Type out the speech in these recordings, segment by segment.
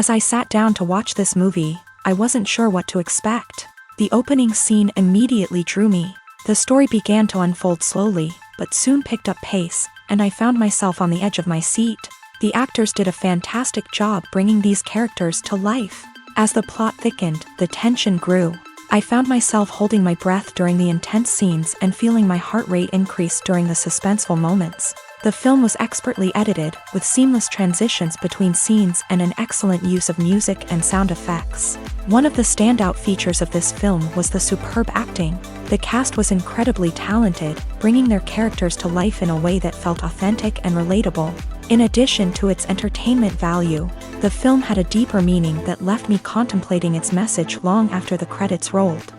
As I sat down to watch this movie, I wasn't sure what to expect. The opening scene immediately drew me. The story began to unfold slowly, but soon picked up pace, and I found myself on the edge of my seat. The actors did a fantastic job bringing these characters to life. As the plot thickened, the tension grew. I found myself holding my breath during the intense scenes and feeling my heart rate increase during the suspenseful moments. The film was expertly edited, with seamless transitions between scenes and an excellent use of music and sound effects. One of the standout features of this film was the superb acting. The cast was incredibly talented, bringing their characters to life in a way that felt authentic and relatable. In addition to its entertainment value, the film had a deeper meaning that left me contemplating its message long after the credits rolled.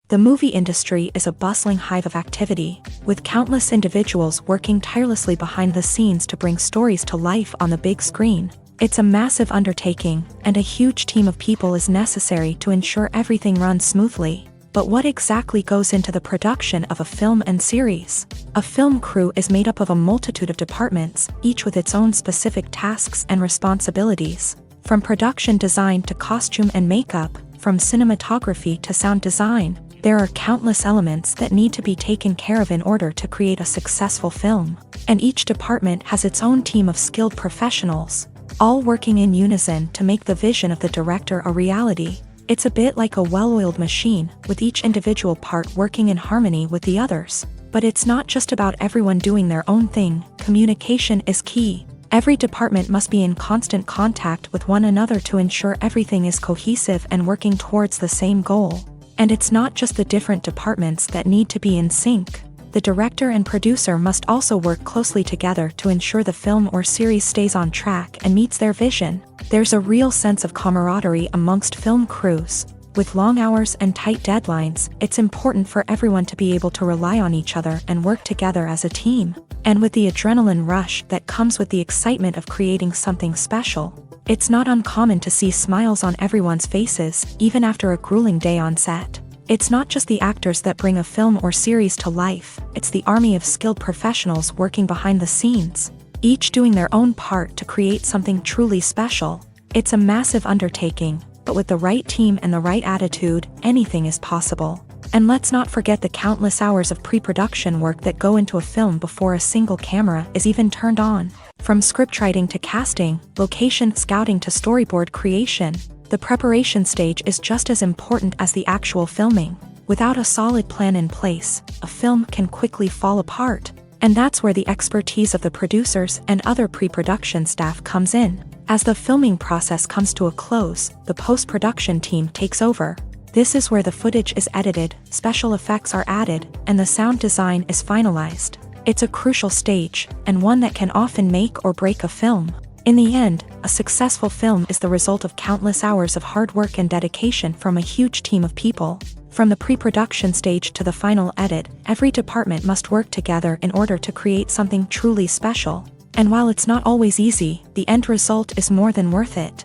The movie industry is a bustling hive of activity, with countless individuals working tirelessly behind the scenes to bring stories to life on the big screen. It's a massive undertaking, and a huge team of people is necessary to ensure everything runs smoothly. But what exactly goes into the production of a film and series? A film crew is made up of a multitude of departments, each with its own specific tasks and responsibilities. From production design to costume and makeup, from cinematography to sound design, there are countless elements that need to be taken care of in order to create a successful film. And each department has its own team of skilled professionals, all working in unison to make the vision of the director a reality. It's a bit like a well-oiled machine, with each individual part working in harmony with the others. But it's not just about everyone doing their own thing. Communication is key. Every department must be in constant contact with one another to ensure everything is cohesive and working towards the same goal. And it's not just the different departments that need to be in sync. The director and producer must also work closely together to ensure the film or series stays on track and meets their vision. There's a real sense of camaraderie amongst film crews. With long hours and tight deadlines, it's important for everyone to be able to rely on each other and work together as a team. And with the adrenaline rush that comes with the excitement of creating something special, it's not uncommon to see smiles on everyone's faces, even after a grueling day on set. It's not just the actors that bring a film or series to life, it's the army of skilled professionals working behind the scenes, each doing their own part to create something truly special. It's a massive undertaking, but with the right team and the right attitude, anything is possible. And let's not forget the countless hours of pre-production work that go into a film before a single camera is even turned on. From scriptwriting to casting, location scouting to storyboard creation, the preparation stage is just as important as the actual filming. Without a solid plan in place, a film can quickly fall apart. And that's where the expertise of the producers and other pre-production staff comes in. As the filming process comes to a close, the post-production team takes over. This is where the footage is edited, special effects are added, and the sound design is finalized. It's a crucial stage, and one that can often make or break a film. In the end, a successful film is the result of countless hours of hard work and dedication from a huge team of people. From the pre-production stage to the final edit, every department must work together in order to create something truly special. And while it's not always easy, the end result is more than worth it.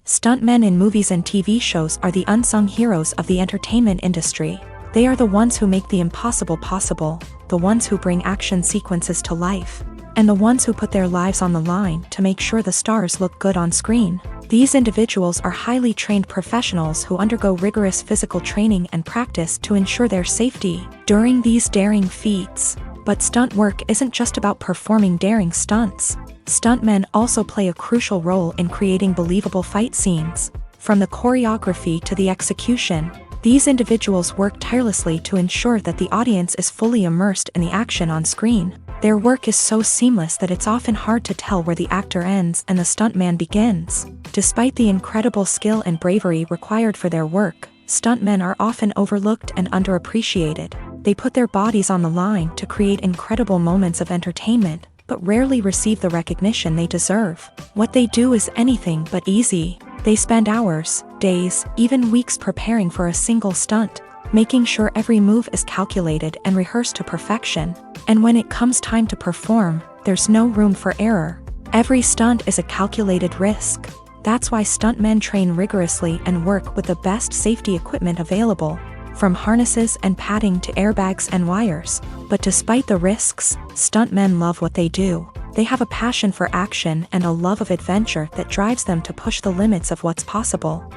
Stuntmen in movies and TV shows are the unsung heroes of the entertainment industry. They are the ones who make the impossible possible, the ones who bring action sequences to life, and the ones who put their lives on the line to make sure the stars look good on screen. These individuals are highly trained professionals who undergo rigorous physical training and practice to ensure their safety. During these daring feats, But stunt work isn't just about performing daring stunts. Stuntmen also play a crucial role in creating believable fight scenes. From the choreography to the execution, these individuals work tirelessly to ensure that the audience is fully immersed in the action on screen. Their work is so seamless that it's often hard to tell where the actor ends and the stuntman begins. Despite the incredible skill and bravery required for their work, stuntmen are often overlooked and underappreciated. They put their bodies on the line to create incredible moments of entertainment, but rarely receive the recognition they deserve. What they do is anything but easy. They spend hours, days, even weeks preparing for a single stunt, making sure every move is calculated and rehearsed to perfection. And when it comes time to perform, there's no room for error. Every stunt is a calculated risk. That's why stuntmen train rigorously and work with the best safety equipment available, from harnesses and padding to airbags and wires. But despite the risks, stuntmen love what they do. They have a passion for action and a love of adventure that drives them to push the limits of what's possible.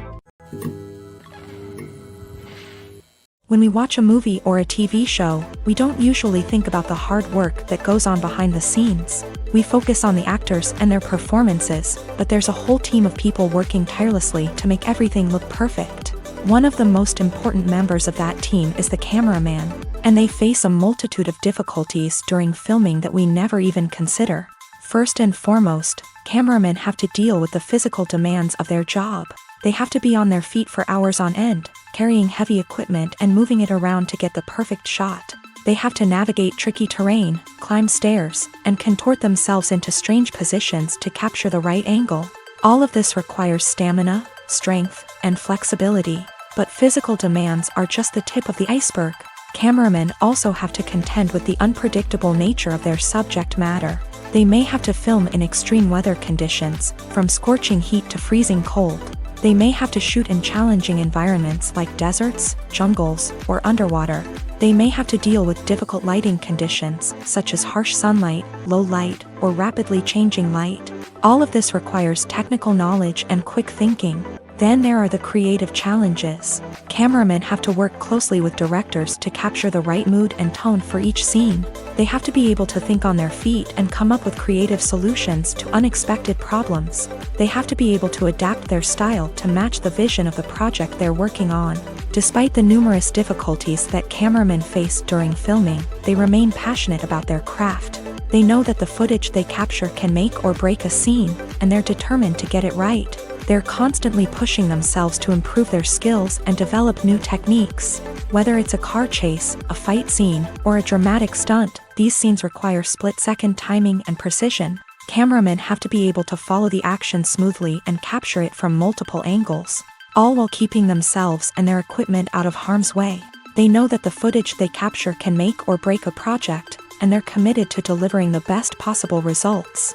When we watch a movie or a TV show, we don't usually think about the hard work that goes on behind the scenes. We focus on the actors and their performances, but there's a whole team of people working tirelessly to make everything look perfect. One of the most important members of that team is the cameraman, and they face a multitude of difficulties during filming that we never even consider. First and foremost, cameramen have to deal with the physical demands of their job. They have to be on their feet for hours on end, carrying heavy equipment and moving it around to get the perfect shot. They have to navigate tricky terrain, climb stairs, and contort themselves into strange positions to capture the right angle. All of this requires stamina, strength, and flexibility. But physical demands are just the tip of the iceberg. Cameramen also have to contend with the unpredictable nature of their subject matter. They may have to film in extreme weather conditions, from scorching heat to freezing cold. They may have to shoot in challenging environments like deserts, jungles, or underwater. They may have to deal with difficult lighting conditions, such as harsh sunlight, low light, or rapidly changing light. All of this requires technical knowledge and quick thinking. Then there are the creative challenges. Cameramen have to work closely with directors to capture the right mood and tone for each scene. They have to be able to think on their feet and come up with creative solutions to unexpected problems. They have to be able to adapt their style to match the vision of the project they're working on. Despite the numerous difficulties that cameramen face during filming, they remain passionate about their craft. They know that the footage they capture can make or break a scene, and they're determined to get it right. They're constantly pushing themselves to improve their skills and develop new techniques. Whether it's a car chase, a fight scene, or a dramatic stunt, these scenes require split-second timing and precision. Cameramen have to be able to follow the action smoothly and capture it from multiple angles, all while keeping themselves and their equipment out of harm's way. They know that the footage they capture can make or break a project, and they're committed to delivering the best possible results.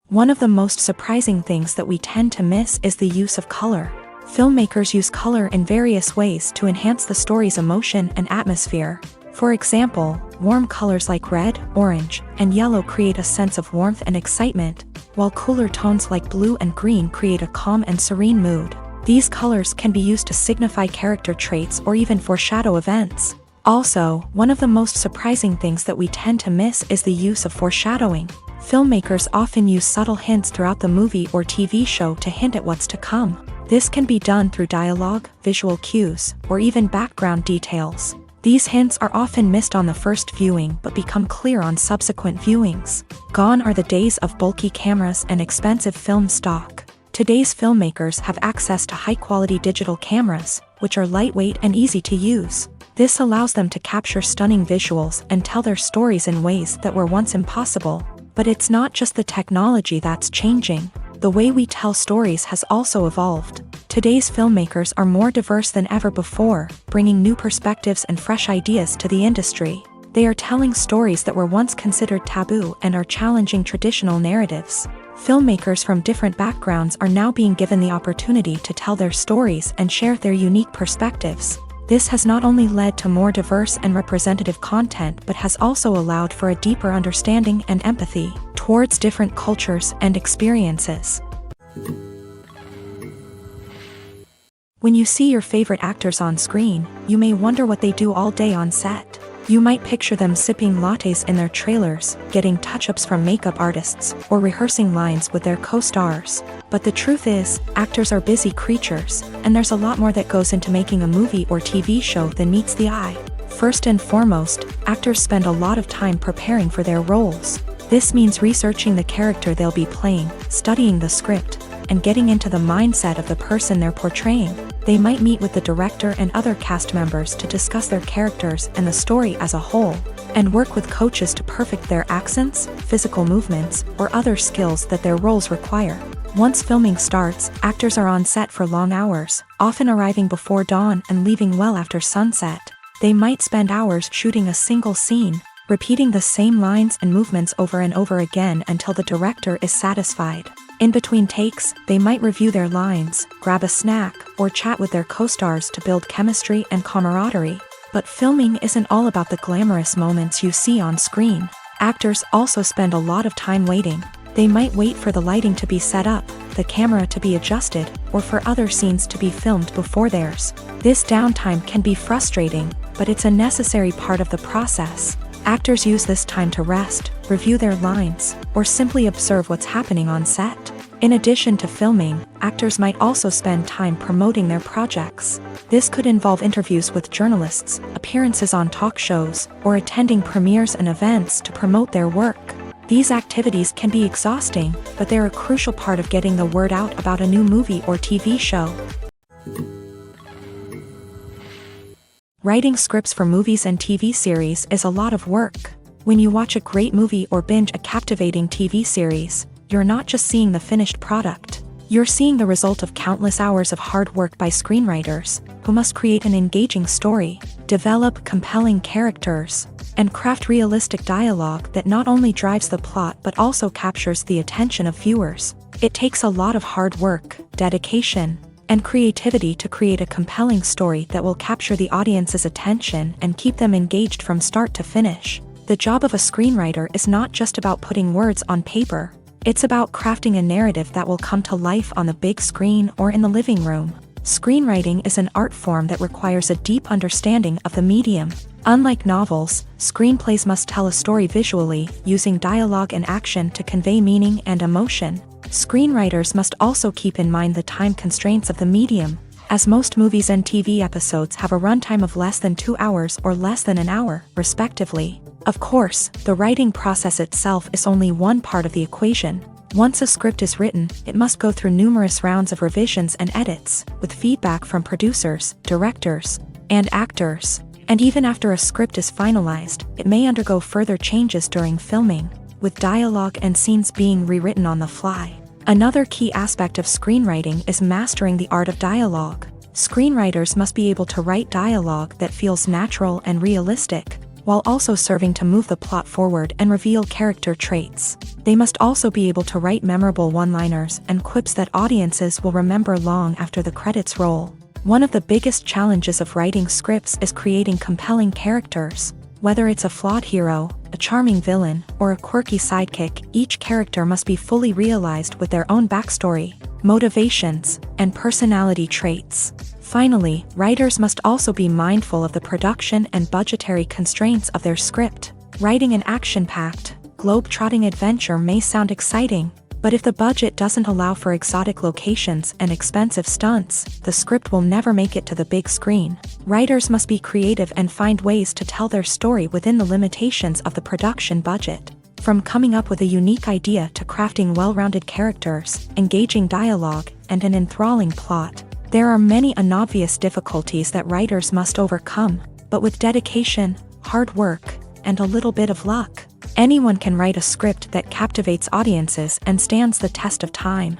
One of the most surprising things that we tend to miss is the use of color. Filmmakers use color in various ways to enhance the story's emotion and atmosphere. For example, warm colors like red, orange, and yellow create a sense of warmth and excitement, while cooler tones like blue and green create a calm and serene mood. These colors can be used to signify character traits or even foreshadow events. Also, one of the most surprising things that we tend to miss is the use of foreshadowing. Filmmakers often use subtle hints throughout the movie or TV show to hint at what's to come. This can be done through dialogue, visual cues, or even background details. These hints are often missed on the first viewing but become clear on subsequent viewings. Gone are the days of bulky cameras and expensive film stock. Today's filmmakers have access to high-quality digital cameras, which are lightweight and easy to use. This allows them to capture stunning visuals and tell their stories in ways that were once impossible. But it's not just the technology that's changing. The way we tell stories has also evolved. Today's filmmakers are more diverse than ever before, bringing new perspectives and fresh ideas to the industry. They are telling stories that were once considered taboo and are challenging traditional narratives. Filmmakers from different backgrounds are now being given the opportunity to tell their stories and share their unique perspectives. This has not only led to more diverse and representative content but has also allowed for a deeper understanding and empathy towards different cultures and experiences. When you see your favorite actors on screen, you may wonder what they do all day on set. You might picture them sipping lattes in their trailers, getting touch-ups from makeup artists, or rehearsing lines with their co-stars. But the truth is, actors are busy creatures, and there's a lot more that goes into making a movie or TV show than meets the eye. First and foremost, actors spend a lot of time preparing for their roles. This means researching the character they'll be playing, studying the script, and getting into the mindset of the person they're portraying. They might meet with the director and other cast members to discuss their characters and the story as a whole, and work with coaches to perfect their accents, physical movements, or other skills that their roles require. Once filming starts, actors are on set for long hours, often arriving before dawn and leaving well after sunset. They might spend hours shooting a single scene, repeating the same lines and movements over and over again until the director is satisfied. In between takes, they might review their lines, grab a snack, or chat with their co-stars to build chemistry and camaraderie. But filming isn't all about the glamorous moments you see on screen. Actors also spend a lot of time waiting. They might wait for the lighting to be set up, the camera to be adjusted, or for other scenes to be filmed before theirs. This downtime can be frustrating, but it's a necessary part of the process. Actors use this time to rest, review their lines, or simply observe what's happening on set. In addition to filming, actors might also spend time promoting their projects. This could involve interviews with journalists, appearances on talk shows, or attending premieres and events to promote their work. These activities can be exhausting, but they're a crucial part of getting the word out about a new movie or TV show. Writing scripts for movies and TV series is a lot of work. When you watch a great movie or binge a captivating TV series, you're not just seeing the finished product. You're seeing the result of countless hours of hard work by screenwriters, who must create an engaging story, develop compelling characters, and craft realistic dialogue that not only drives the plot but also captures the attention of viewers. It takes a lot of hard work, dedication, and creativity to create a compelling story that will capture the audience's attention and keep them engaged from start to finish. The job of a screenwriter is not just about putting words on paper. It's about crafting a narrative that will come to life on the big screen or in the living room. Screenwriting is an art form that requires a deep understanding of the medium. Unlike novels, screenplays must tell a story visually, using dialogue and action to convey meaning and emotion. Screenwriters must also keep in mind the time constraints of the medium, as most movies and TV episodes have a runtime of less than 2 hours or less than an hour, respectively. Of course, the writing process itself is only one part of the equation. Once a script is written, it must go through numerous rounds of revisions and edits, with feedback from producers, directors, and actors. And even after a script is finalized, it may undergo further changes during filming, with dialogue and scenes being rewritten on the fly. Another key aspect of screenwriting is mastering the art of dialogue. Screenwriters must be able to write dialogue that feels natural and realistic, while also serving to move the plot forward and reveal character traits. They must also be able to write memorable one-liners and quips that audiences will remember long after the credits roll. One of the biggest challenges of writing scripts is creating compelling characters. Whether it's a flawed hero, a charming villain, or a quirky sidekick, each character must be fully realized with their own backstory, motivations, and personality traits. Finally, writers must also be mindful of the production and budgetary constraints of their script. Writing an action-packed, globe-trotting adventure may sound exciting, but if the budget doesn't allow for exotic locations and expensive stunts, the script will never make it to the big screen. Writers must be creative and find ways to tell their story within the limitations of the production budget. From coming up with a unique idea to crafting well-rounded characters, engaging dialogue, and an enthralling plot, there are many unobvious difficulties that writers must overcome, but with dedication, hard work, and a little bit of luck, anyone can write a script that captivates audiences and stands the test of time.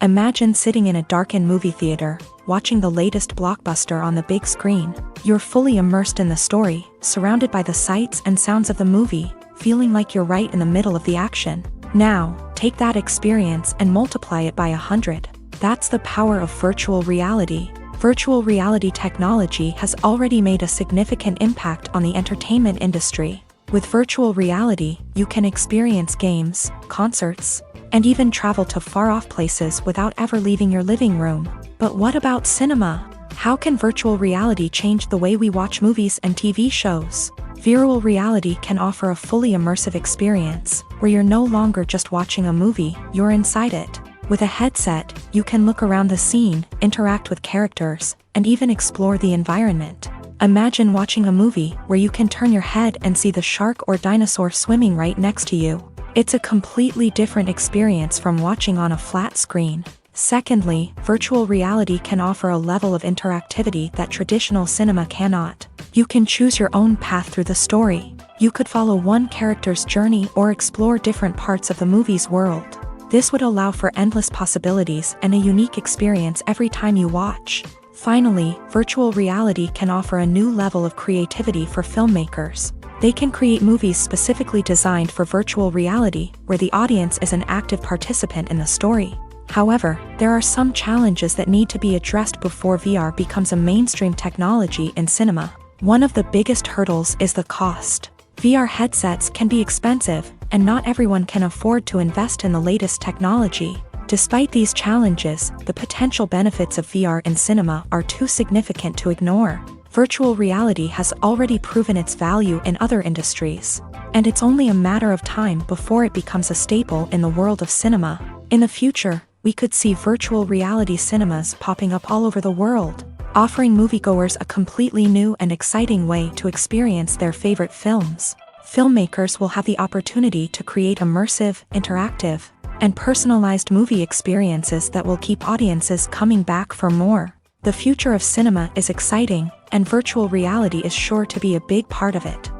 Imagine sitting in a darkened movie theater, watching the latest blockbuster on the big screen. You're fully immersed in the story, surrounded by the sights and sounds of the movie, feeling like you're right in the middle of the action. Now, take that experience and multiply it by 100. That's the power of virtual reality. Virtual reality technology has already made a significant impact on the entertainment industry. With virtual reality, you can experience games, concerts, and even travel to far-off places without ever leaving your living room. But what about cinema? How can virtual reality change the way we watch movies and TV shows? Virtual reality can offer a fully immersive experience, where you're no longer just watching a movie, you're inside it. With a headset, you can look around the scene, interact with characters, and even explore the environment. Imagine watching a movie where you can turn your head and see the shark or dinosaur swimming right next to you. It's a completely different experience from watching on a flat screen. Secondly, virtual reality can offer a level of interactivity that traditional cinema cannot. You can choose your own path through the story. You could follow one character's journey or explore different parts of the movie's world. This would allow for endless possibilities and a unique experience every time you watch. Finally, virtual reality can offer a new level of creativity for filmmakers. They can create movies specifically designed for virtual reality, where the audience is an active participant in the story. However, there are some challenges that need to be addressed before VR becomes a mainstream technology in cinema. One of the biggest hurdles is the cost. VR headsets can be expensive, and not everyone can afford to invest in the latest technology. Despite these challenges, the potential benefits of VR in cinema are too significant to ignore. Virtual reality has already proven its value in other industries, and it's only a matter of time before it becomes a staple in the world of cinema. In the future, we could see virtual reality cinemas popping up all over the world, offering moviegoers a completely new and exciting way to experience their favorite films. Filmmakers will have the opportunity to create immersive, interactive, and personalized movie experiences that will keep audiences coming back for more. The future of cinema is exciting, and virtual reality is sure to be a big part of it.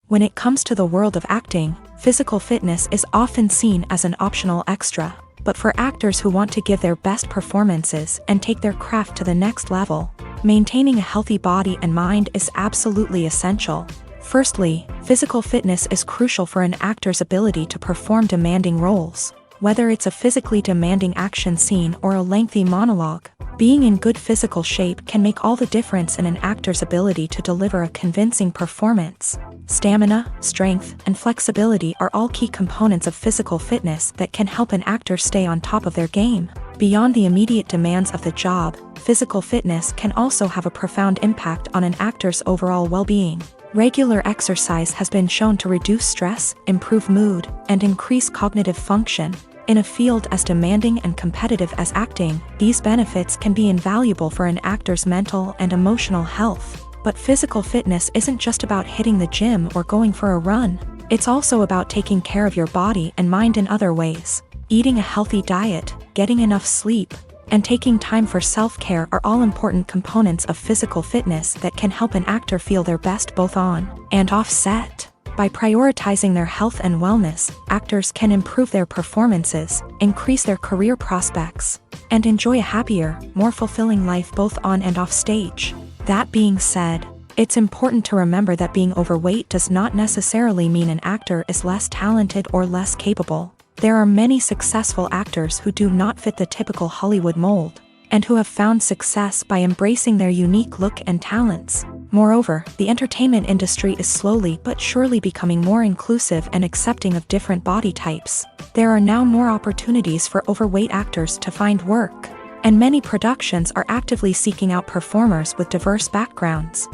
When it comes to the world of acting, physical fitness is often seen as an optional extra. But for actors who want to give their best performances and take their craft to the next level, maintaining a healthy body and mind is absolutely essential. Firstly, physical fitness is crucial for an actor's ability to perform demanding roles. Whether it's a physically demanding action scene or a lengthy monologue, being in good physical shape can make all the difference in an actor's ability to deliver a convincing performance. Stamina, strength, and flexibility are all key components of physical fitness that can help an actor stay on top of their game. Beyond the immediate demands of the job, physical fitness can also have a profound impact on an actor's overall well-being. Regular exercise has been shown to reduce stress, improve mood, and increase cognitive function. In a field as demanding and competitive as acting, these benefits can be invaluable for an actor's mental and emotional health. But physical fitness isn't just about hitting the gym or going for a run. It's also about taking care of your body and mind in other ways. Eating a healthy diet, getting enough sleep, and taking time for self-care are all important components of physical fitness that can help an actor feel their best both on and off set. By prioritizing their health and wellness, actors can improve their performances, increase their career prospects, and enjoy a happier, more fulfilling life both on and off stage. That being said, it's important to remember that being overweight does not necessarily mean an actor is less talented or less capable. There are many successful actors who do not fit the typical Hollywood mold, and who have found success by embracing their unique look and talents. Moreover, the entertainment industry is slowly but surely becoming more inclusive and accepting of different body types. There are now more opportunities for overweight actors to find work, and many productions are actively seeking out performers with diverse backgrounds.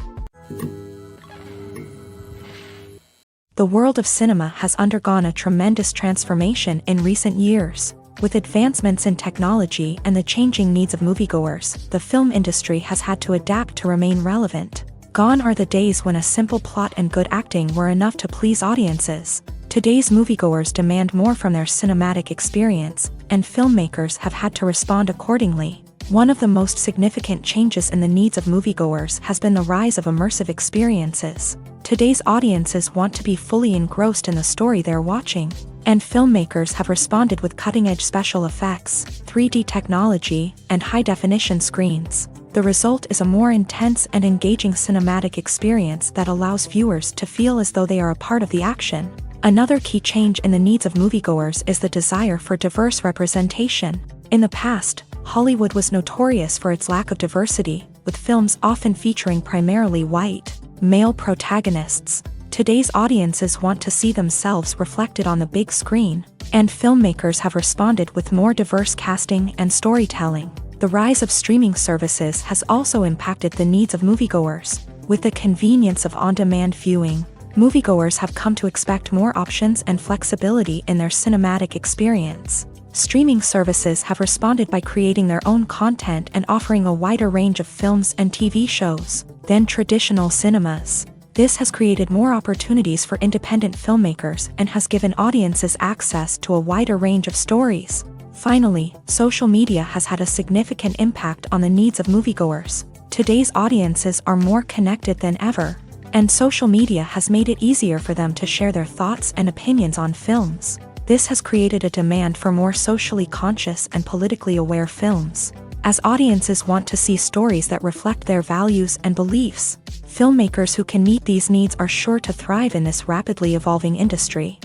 The world of cinema has undergone a tremendous transformation in recent years. With advancements in technology and the changing needs of moviegoers, the film industry has had to adapt to remain relevant. Gone are the days when a simple plot and good acting were enough to please audiences. Today's moviegoers demand more from their cinematic experience, and filmmakers have had to respond accordingly. One of the most significant changes in the needs of moviegoers has been the rise of immersive experiences. Today's audiences want to be fully engrossed in the story they're watching, and filmmakers have responded with cutting-edge special effects, 3D technology, and high-definition screens. The result is a more intense and engaging cinematic experience that allows viewers to feel as though they are a part of the action. Another key change in the needs of moviegoers is the desire for diverse representation. In the past, Hollywood was notorious for its lack of diversity, with films often featuring primarily white, male protagonists. Today's audiences want to see themselves reflected on the big screen, and filmmakers have responded with more diverse casting and storytelling. The rise of streaming services has also impacted the needs of moviegoers. With the convenience of on-demand viewing, moviegoers have come to expect more options and flexibility in their cinematic experience. Streaming services have responded by creating their own content and offering a wider range of films and TV shows than traditional cinemas. This has created more opportunities for independent filmmakers and has given audiences access to a wider range of stories. Finally, social media has had a significant impact on the needs of moviegoers. Today's audiences are more connected than ever, and social media has made it easier for them to share their thoughts and opinions on films. This has created a demand for more socially conscious and politically aware films. As audiences want to see stories that reflect their values and beliefs, filmmakers who can meet these needs are sure to thrive in this rapidly evolving industry.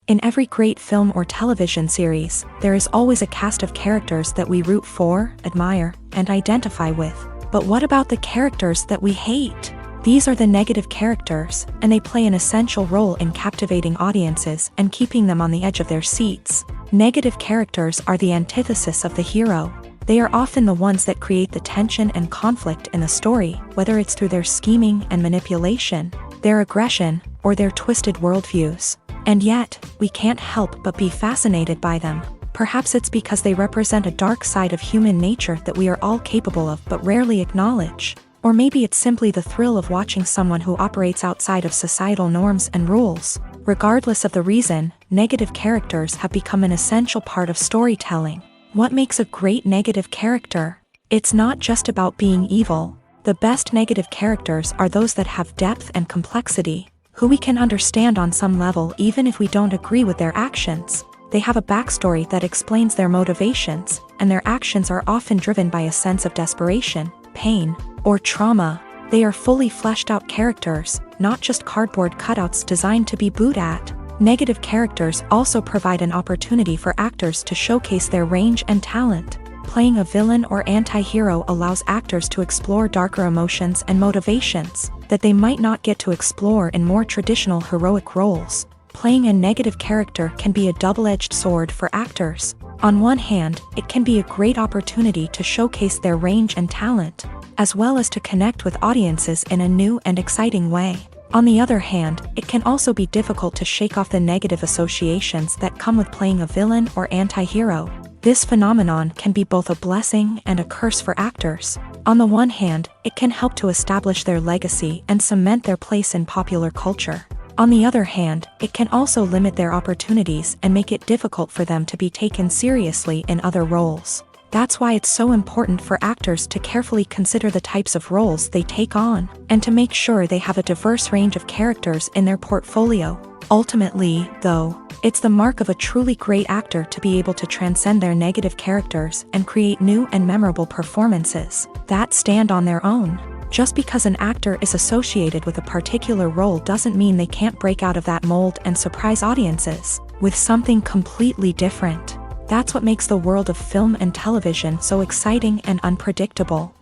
In every great film or television series, there is always a cast of characters that we root for, admire, and identify with. But what about the characters that we hate? These are the negative characters, and they play an essential role in captivating audiences and keeping them on the edge of their seats. Negative characters are the antithesis of the hero. They are often the ones that create the tension and conflict in the story, whether it's through their scheming and manipulation, their aggression, or their twisted worldviews. And yet, we can't help but be fascinated by them. Perhaps it's because they represent a dark side of human nature that we are all capable of but rarely acknowledge. Or maybe it's simply the thrill of watching someone who operates outside of societal norms and rules. Regardless of the reason, negative characters have become an essential part of storytelling. What makes a great negative character? It's not just about being evil. The best negative characters are those that have depth and complexity, who we can understand on some level even if we don't agree with their actions. They have a backstory that explains their motivations, and their actions are often driven by a sense of desperation, pain, or trauma. They are fully fleshed out characters, not just cardboard cutouts designed to be booed at. Negative characters also provide an opportunity for actors to showcase their range and talent. Playing a villain or anti-hero allows actors to explore darker emotions and motivations that they might not get to explore in more traditional heroic roles. Playing a negative character can be a double-edged sword for actors. On one hand, it can be a great opportunity to showcase their range and talent, as well as to connect with audiences in a new and exciting way. On the other hand, it can also be difficult to shake off the negative associations that come with playing a villain or anti-hero. This phenomenon can be both a blessing and a curse for actors. On the one hand, it can help to establish their legacy and cement their place in popular culture. On the other hand, it can also limit their opportunities and make it difficult for them to be taken seriously in other roles. That's why it's so important for actors to carefully consider the types of roles they take on, and to make sure they have a diverse range of characters in their portfolio. Ultimately, though, it's the mark of a truly great actor to be able to transcend their negative characters and create new and memorable performances that stand on their own. Just because an actor is associated with a particular role doesn't mean they can't break out of that mold and surprise audiences with something completely different. That's what makes the world of film and television so exciting and unpredictable.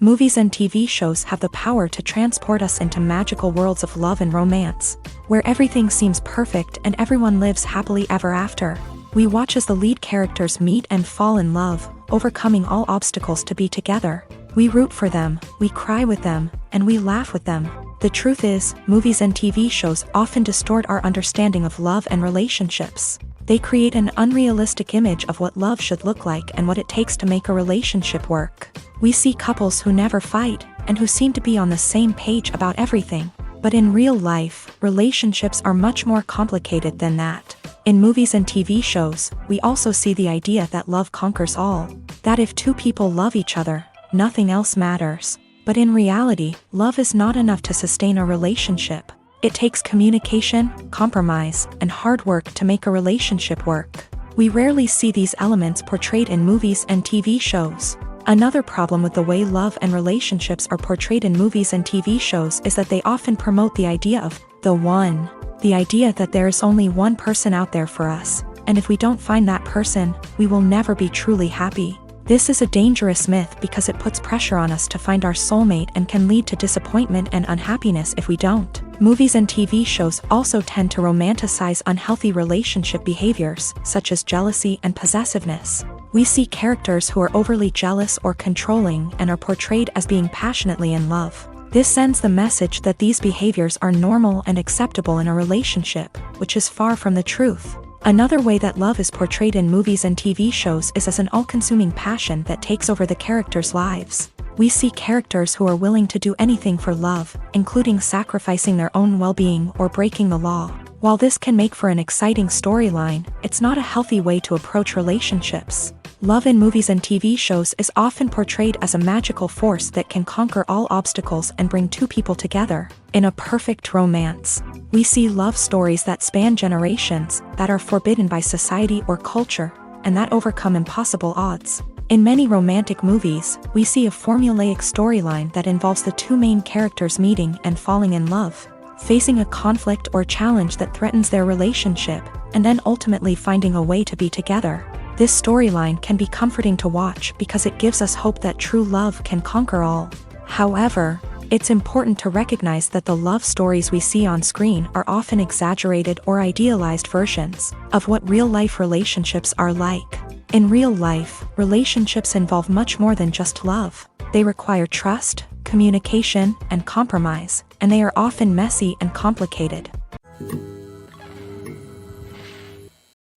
Movies and TV shows have the power to transport us into magical worlds of love and romance, where everything seems perfect and everyone lives happily ever after. We watch as the lead characters meet and fall in love, overcoming all obstacles to be together. We root for them, we cry with them, and we laugh with them. The truth is, movies and TV shows often distort our understanding of love and relationships. They create an unrealistic image of what love should look like and what it takes to make a relationship work. We see couples who never fight, and who seem to be on the same page about everything. But in real life, relationships are much more complicated than that. In movies and TV shows, we also see the idea that love conquers all. That if two people love each other, nothing else matters. But in reality, love is not enough to sustain a relationship. It takes communication, compromise, and hard work to make a relationship work. We rarely see these elements portrayed in movies and TV shows. Another problem with the way love and relationships are portrayed in movies and TV shows is that they often promote the idea of the one. The idea that there is only one person out there for us, and if we don't find that person, we will never be truly happy. This is a dangerous myth because it puts pressure on us to find our soulmate and can lead to disappointment and unhappiness if we don't. Movies and TV shows also tend to romanticize unhealthy relationship behaviors, such as jealousy and possessiveness. We see characters who are overly jealous or controlling and are portrayed as being passionately in love. This sends the message that these behaviors are normal and acceptable in a relationship, which is far from the truth. Another way that love is portrayed in movies and TV shows is as an all-consuming passion that takes over the characters' lives. We see characters who are willing to do anything for love, including sacrificing their own well-being or breaking the law. While this can make for an exciting storyline, it's not a healthy way to approach relationships. Love in movies and TV shows is often portrayed as a magical force that can conquer all obstacles and bring two people together in a perfect romance. We see love stories that span generations, that are forbidden by society or culture, and that overcome impossible odds. In many romantic movies, we see a formulaic storyline that involves the two main characters meeting and falling in love, facing a conflict or challenge that threatens their relationship, and then ultimately finding a way to be together. This storyline can be comforting to watch because it gives us hope that true love can conquer all. However, it's important to recognize that the love stories we see on screen are often exaggerated or idealized versions of what real-life relationships are like. In real life, relationships involve much more than just love. They require trust, communication, and compromise, and they are often messy and complicated.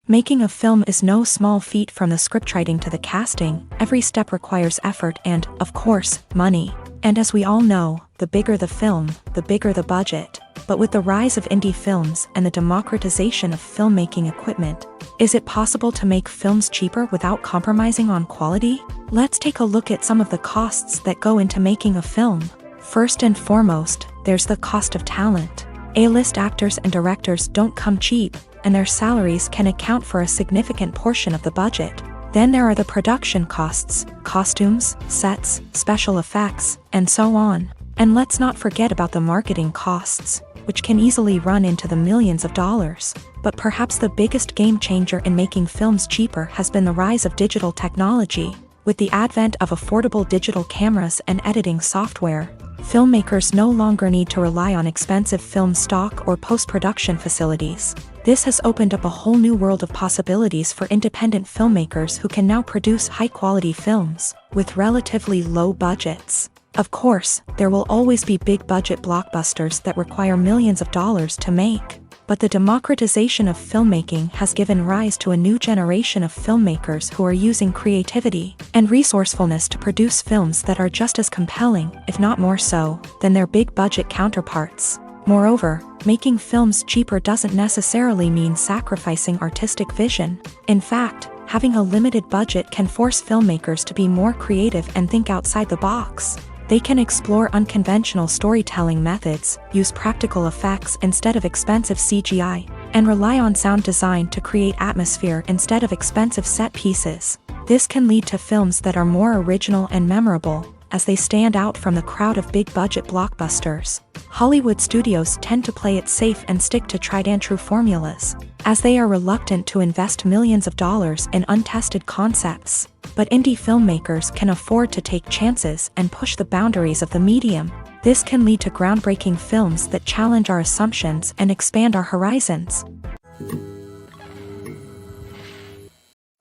Making a film is no small feat. From the scriptwriting to the casting, every step requires effort and, of course, money. And as we all know, the bigger the film, the bigger the budget. But with the rise of indie films and the democratization of filmmaking equipment, is it possible to make films cheaper without compromising on quality? Let's take a look at some of the costs that go into making a film. First and foremost, there's the cost of talent. A-list actors and directors don't come cheap, and their salaries can account for a significant portion of the budget. Then there are the production costs, costumes, sets, special effects, and so on. And let's not forget about the marketing costs, which can easily run into the millions of dollars. But perhaps the biggest game changer in making films cheaper has been the rise of digital technology. With the advent of affordable digital cameras and editing software, filmmakers no longer need to rely on expensive film stock or post-production facilities. This has opened up a whole new world of possibilities for independent filmmakers who can now produce high-quality films with relatively low budgets. Of course, there will always be big-budget blockbusters that require millions of dollars to make. But the democratization of filmmaking has given rise to a new generation of filmmakers who are using creativity and resourcefulness to produce films that are just as compelling, if not more so, than their big-budget counterparts. Moreover, making films cheaper doesn't necessarily mean sacrificing artistic vision. In fact, having a limited budget can force filmmakers to be more creative and think outside the box. They can explore unconventional storytelling methods, use practical effects instead of expensive CGI, and rely on sound design to create atmosphere instead of expensive set pieces. This can lead to films that are more original and memorable, as they stand out from the crowd of big-budget blockbusters. Hollywood studios tend to play it safe and stick to tried-and-true formulas, as they are reluctant to invest millions of dollars in untested concepts. But indie filmmakers can afford to take chances and push the boundaries of the medium. This can lead to groundbreaking films that challenge our assumptions and expand our horizons.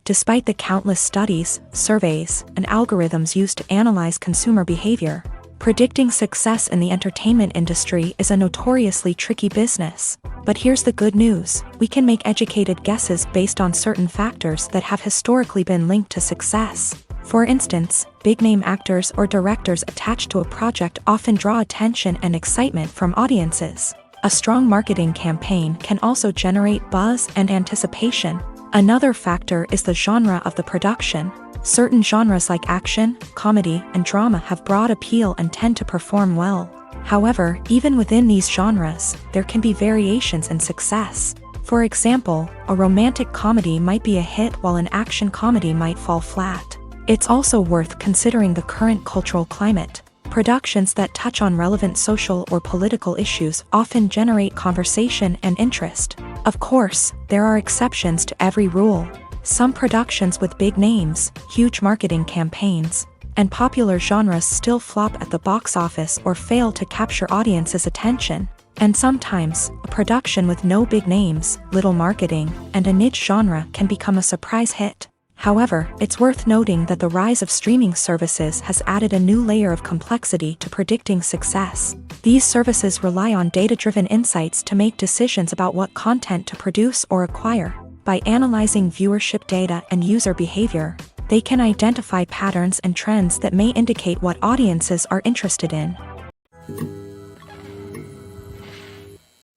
Despite the countless studies, surveys, and algorithms used to analyze consumer behavior, predicting success in the entertainment industry is a notoriously tricky business. But here's the good news: we can make educated guesses based on certain factors that have historically been linked to success. For instance, big-name actors or directors attached to a project often draw attention and excitement from audiences. A strong marketing campaign can also generate buzz and anticipation. Another factor is the genre of the production. Certain genres like action, comedy, and drama have broad appeal and tend to perform well. However, even within these genres, there can be variations in success. For example, a romantic comedy might be a hit while an action comedy might fall flat. It's also worth considering the current cultural climate. Productions that touch on relevant social or political issues often generate conversation and interest. Of course, there are exceptions to every rule. Some productions with big names, huge marketing campaigns, and popular genres still flop at the box office or fail to capture audiences' attention. And sometimes, a production with no big names, little marketing, and a niche genre can become a surprise hit. However, it's worth noting that the rise of streaming services has added a new layer of complexity to predicting success. These services rely on data-driven insights to make decisions about what content to produce or acquire. By analyzing viewership data and user behavior, they can identify patterns and trends that may indicate what audiences are interested in.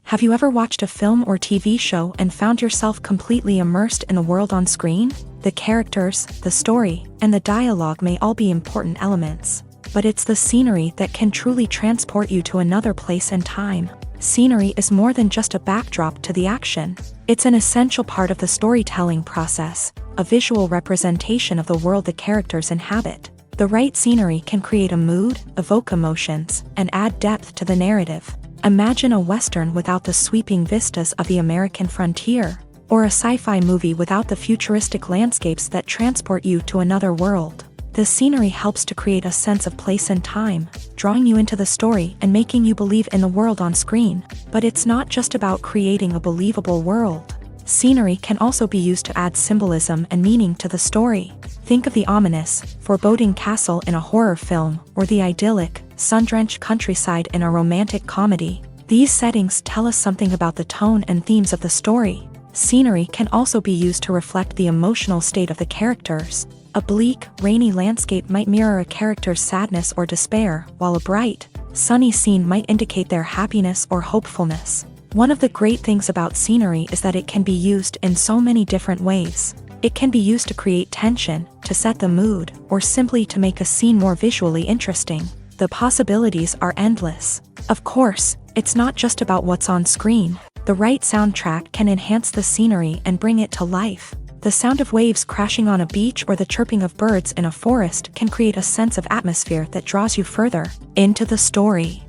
Have you ever watched a film or TV show and found yourself completely immersed in the world on screen? The characters, the story, and the dialogue may all be important elements, but it's the scenery that can truly transport you to another place and time. Scenery is more than just a backdrop to the action. It's an essential part of the storytelling process, a visual representation of the world the characters inhabit. The right scenery can create a mood, evoke emotions, and add depth to the narrative. Imagine a Western without the sweeping vistas of the American frontier, or a sci-fi movie without the futuristic landscapes that transport you to another world. The scenery helps to create a sense of place and time, drawing you into the story and making you believe in the world on screen. But it's not just about creating a believable world. Scenery can also be used to add symbolism and meaning to the story. Think of the ominous, foreboding castle in a horror film, or the idyllic, sun-drenched countryside in a romantic comedy. These settings tell us something about the tone and themes of the story. Scenery can also be used to reflect the emotional state of the characters. A bleak, rainy landscape might mirror a character's sadness or despair, while a bright, sunny scene might indicate their happiness or hopefulness. One of the great things about scenery is that it can be used in so many different ways. It can be used to create tension, to set the mood, or simply to make a scene more visually interesting. The possibilities are endless. Of course, it's not just about what's on screen. The right soundtrack can enhance the scenery and bring it to life. The sound of waves crashing on a beach or the chirping of birds in a forest can create a sense of atmosphere that draws you further into the story.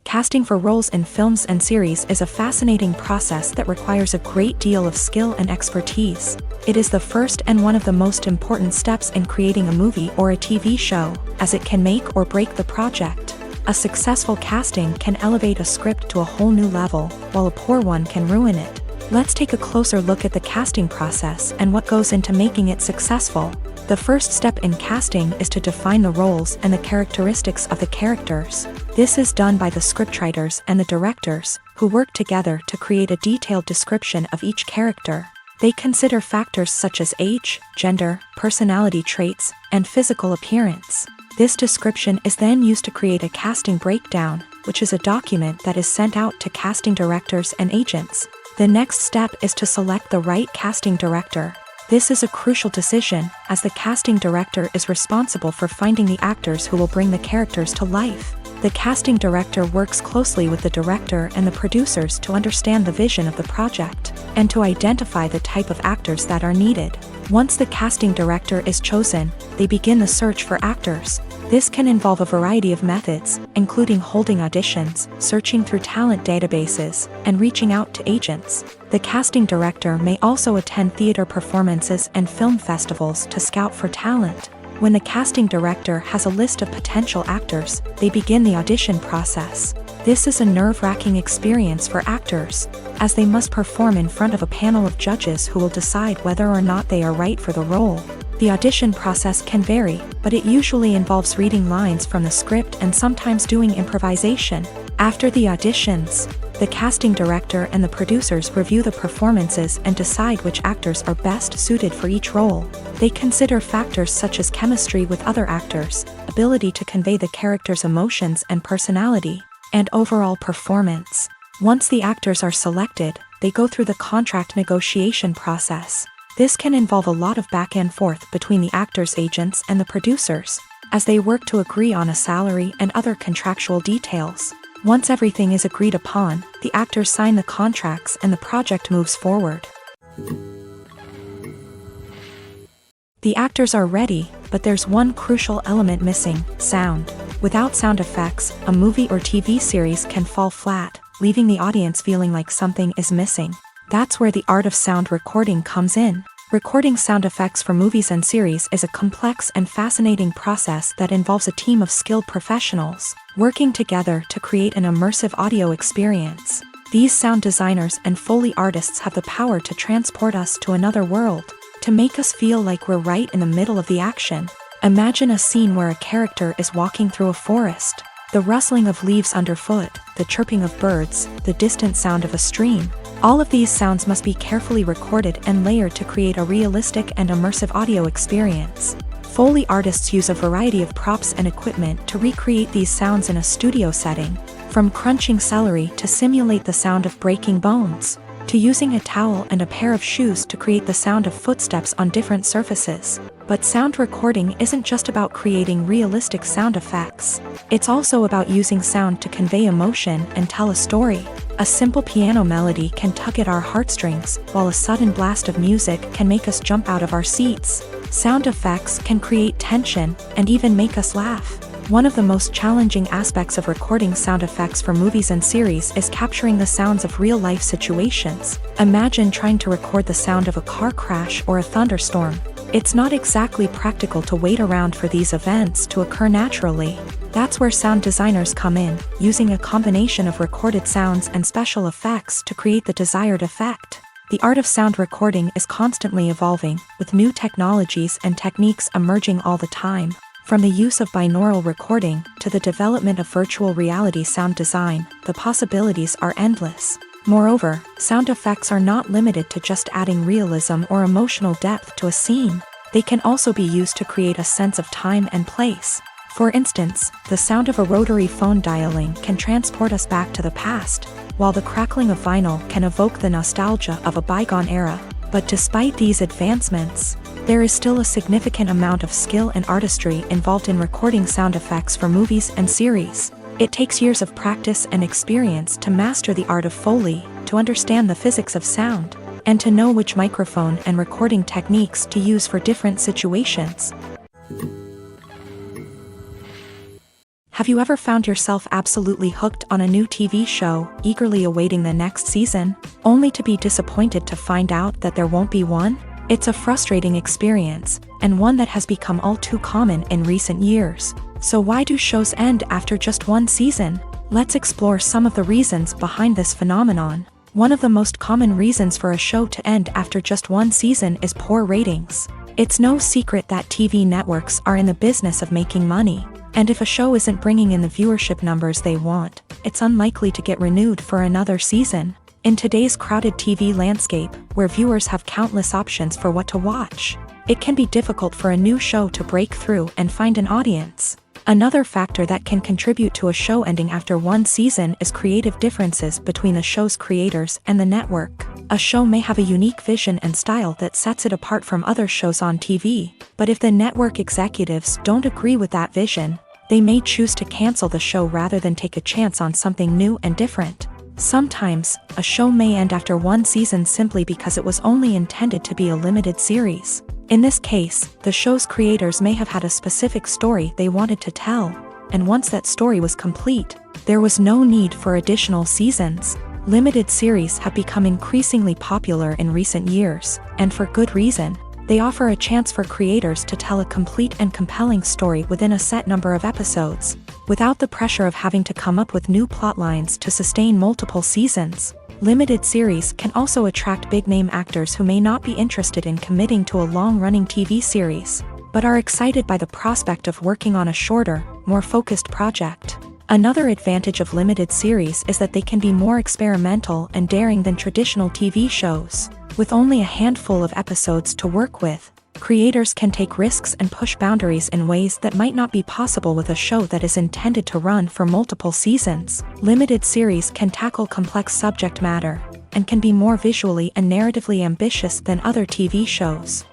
Casting for roles in films and series is a fascinating process that requires a great deal of skill and expertise. It is the first and one of the most important steps in creating a movie or a TV show, as it can make or break the project. A successful casting can elevate a script to a whole new level, while a poor one can ruin it. Let's take a closer look at the casting process and what goes into making it successful. The first step in casting is to define the roles and the characteristics of the characters. This is done by the scriptwriters and the directors, who work together to create a detailed description of each character. They consider factors such as age, gender, personality traits, and physical appearance. This description is then used to create a casting breakdown, which is a document that is sent out to casting directors and agents. The next step is to select the right casting director. This is a crucial decision, as the casting director is responsible for finding the actors who will bring the characters to life. The casting director works closely with the director and the producers to understand the vision of the project, and to identify the type of actors that are needed. Once the casting director is chosen, they begin the search for actors. This can involve a variety of methods, including holding auditions, searching through talent databases, and reaching out to agents. The casting director may also attend theater performances and film festivals to scout for talent. When the casting director has a list of potential actors, they begin the audition process. This is a nerve-wracking experience for actors, as they must perform in front of a panel of judges who will decide whether or not they are right for the role. The audition process can vary, but it usually involves reading lines from the script and sometimes doing improvisation. After the auditions, the casting director and the producers review the performances and decide which actors are best suited for each role. They consider factors such as chemistry with other actors, ability to convey the character's emotions and personality, and overall performance. Once the actors are selected, they go through the contract negotiation process. This can involve a lot of back and forth between the actors' agents and the producers, as they work to agree on a salary and other contractual details. Once everything is agreed upon, the actors sign the contracts and the project moves forward. The actors are ready, but there's one crucial element missing: sound. Without sound effects, a movie or TV series can fall flat, leaving the audience feeling like something is missing. That's where the art of sound recording comes in. Recording sound effects for movies and series is a complex and fascinating process that involves a team of skilled professionals working together to create an immersive audio experience. These sound designers and Foley artists have the power to transport us to another world, to make us feel like we're right in the middle of the action. Imagine a scene where a character is walking through a forest. The rustling of leaves underfoot, the chirping of birds, the distant sound of a stream. All of these sounds must be carefully recorded and layered to create a realistic and immersive audio experience. Foley artists use a variety of props and equipment to recreate these sounds in a studio setting, from crunching celery to simulate the sound of breaking bones, to using a towel and a pair of shoes to create the sound of footsteps on different surfaces. But sound recording isn't just about creating realistic sound effects. It's also about using sound to convey emotion and tell a story. A simple piano melody can tug at our heartstrings, while a sudden blast of music can make us jump out of our seats. Sound effects can create tension and even make us laugh. One of the most challenging aspects of recording sound effects for movies and series is capturing the sounds of real-life situations. Imagine trying to record the sound of a car crash or a thunderstorm. It's not exactly practical to wait around for these events to occur naturally. That's where sound designers come in, using a combination of recorded sounds and special effects to create the desired effect. The art of sound recording is constantly evolving, with new technologies and techniques emerging all the time. From the use of binaural recording to the development of virtual reality sound design, the possibilities are endless. Moreover, sound effects are not limited to just adding realism or emotional depth to a scene. They can also be used to create a sense of time and place. For instance, the sound of a rotary phone dialing can transport us back to the past, while the crackling of vinyl can evoke the nostalgia of a bygone era. But despite these advancements, there is still a significant amount of skill and artistry involved in recording sound effects for movies and series. It takes years of practice and experience to master the art of Foley, to understand the physics of sound, and to know which microphone and recording techniques to use for different situations. Have you ever found yourself absolutely hooked on a new TV show, eagerly awaiting the next season, only to be disappointed to find out that there won't be one? It's a frustrating experience, and one that has become all too common in recent years. So why do shows end after just one season? Let's explore some of the reasons behind this phenomenon. One of the most common reasons for a show to end after just one season is poor ratings. It's no secret that TV networks are in the business of making money. And if a show isn't bringing in the viewership numbers they want, it's unlikely to get renewed for another season. In today's crowded TV landscape, where viewers have countless options for what to watch, it can be difficult for a new show to break through and find an audience. Another factor that can contribute to a show ending after one season is creative differences between the show's creators and the network. A show may have a unique vision and style that sets it apart from other shows on TV, but if the network executives don't agree with that vision, they may choose to cancel the show rather than take a chance on something new and different. Sometimes, a show may end after one season simply because it was only intended to be a limited series. In this case, the show's creators may have had a specific story they wanted to tell, and once that story was complete, there was no need for additional seasons. Limited series have become increasingly popular in recent years, and for good reason. They offer a chance for creators to tell a complete and compelling story within a set number of episodes, without the pressure of having to come up with new plotlines to sustain multiple seasons. Limited series can also attract big-name actors who may not be interested in committing to a long-running TV series, but are excited by the prospect of working on a shorter, more focused project. Another advantage of limited series is that they can be more experimental and daring than traditional TV shows. With only a handful of episodes to work with, creators can take risks and push boundaries in ways that might not be possible with a show that is intended to run for multiple seasons. Limited series can tackle complex subject matter, and can be more visually and narratively ambitious than other TV shows.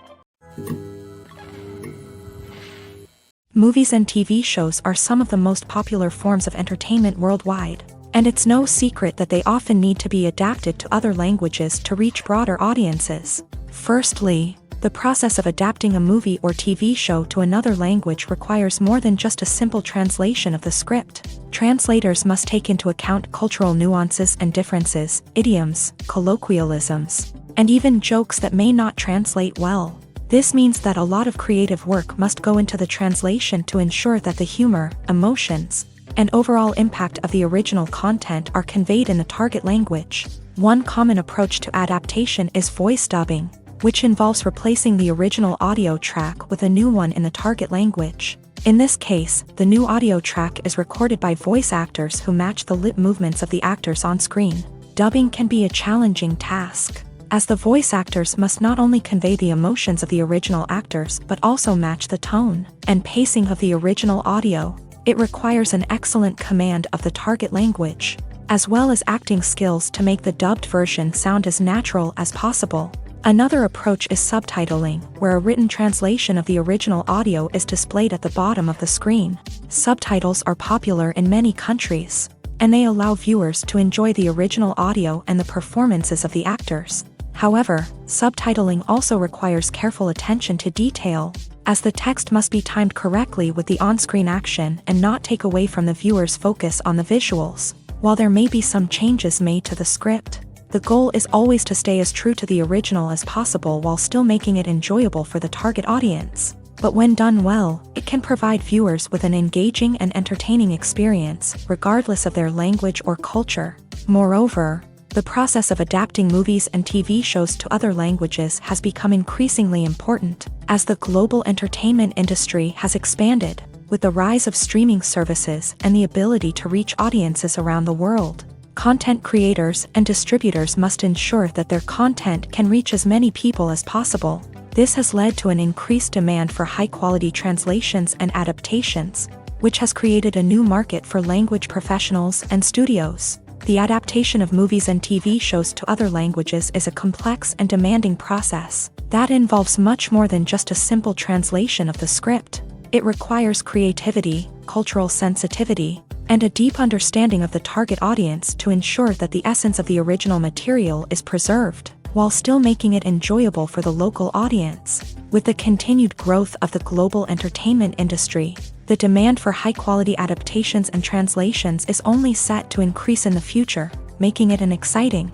Movies and TV shows are some of the most popular forms of entertainment worldwide, and it's no secret that they often need to be adapted to other languages to reach broader audiences. Firstly, The process of adapting a movie or TV show to another language requires more than just a simple translation of the script. Translators must take into account cultural nuances and differences, idioms, colloquialisms, and even jokes that may not translate well. This means that a lot of creative work must go into the translation to ensure that the humor, emotions, and overall impact of the original content are conveyed in the target language. One common approach to adaptation is voice dubbing, which involves replacing the original audio track with a new one in the target language. In this case, the new audio track is recorded by voice actors who match the lip movements of the actors on screen. Dubbing can be a challenging task, as the voice actors must not only convey the emotions of the original actors but also match the tone and pacing of the original audio. It requires an excellent command of the target language, as well as acting skills to make the dubbed version sound as natural as possible. Another approach is subtitling, where a written translation of the original audio is displayed at the bottom of the screen. Subtitles are popular in many countries, and they allow viewers to enjoy the original audio and the performances of the actors. However, subtitling also requires careful attention to detail, as the text must be timed correctly with the on-screen action and not take away from the viewer's focus on the visuals. While there may be some changes made to the script, the goal is always to stay as true to the original as possible while still making it enjoyable for the target audience. But when done well, it can provide viewers with an engaging and entertaining experience, regardless of their language or culture. Moreover, the process of adapting movies and TV shows to other languages has become increasingly important, as the global entertainment industry has expanded, with the rise of streaming services and the ability to reach audiences around the world. Content creators and distributors must ensure that their content can reach as many people as possible. This has led to an increased demand for high-quality translations and adaptations, which has created a new market for language professionals and studios. The adaptation of movies and TV shows to other languages is a complex and demanding process that involves much more than just a simple translation of the script. It requires creativity, cultural sensitivity, and a deep understanding of the target audience to ensure that the essence of the original material is preserved, while still making it enjoyable for the local audience. With the continued growth of the global entertainment industry, the demand for high-quality adaptations and translations is only set to increase in the future, making it an exciting.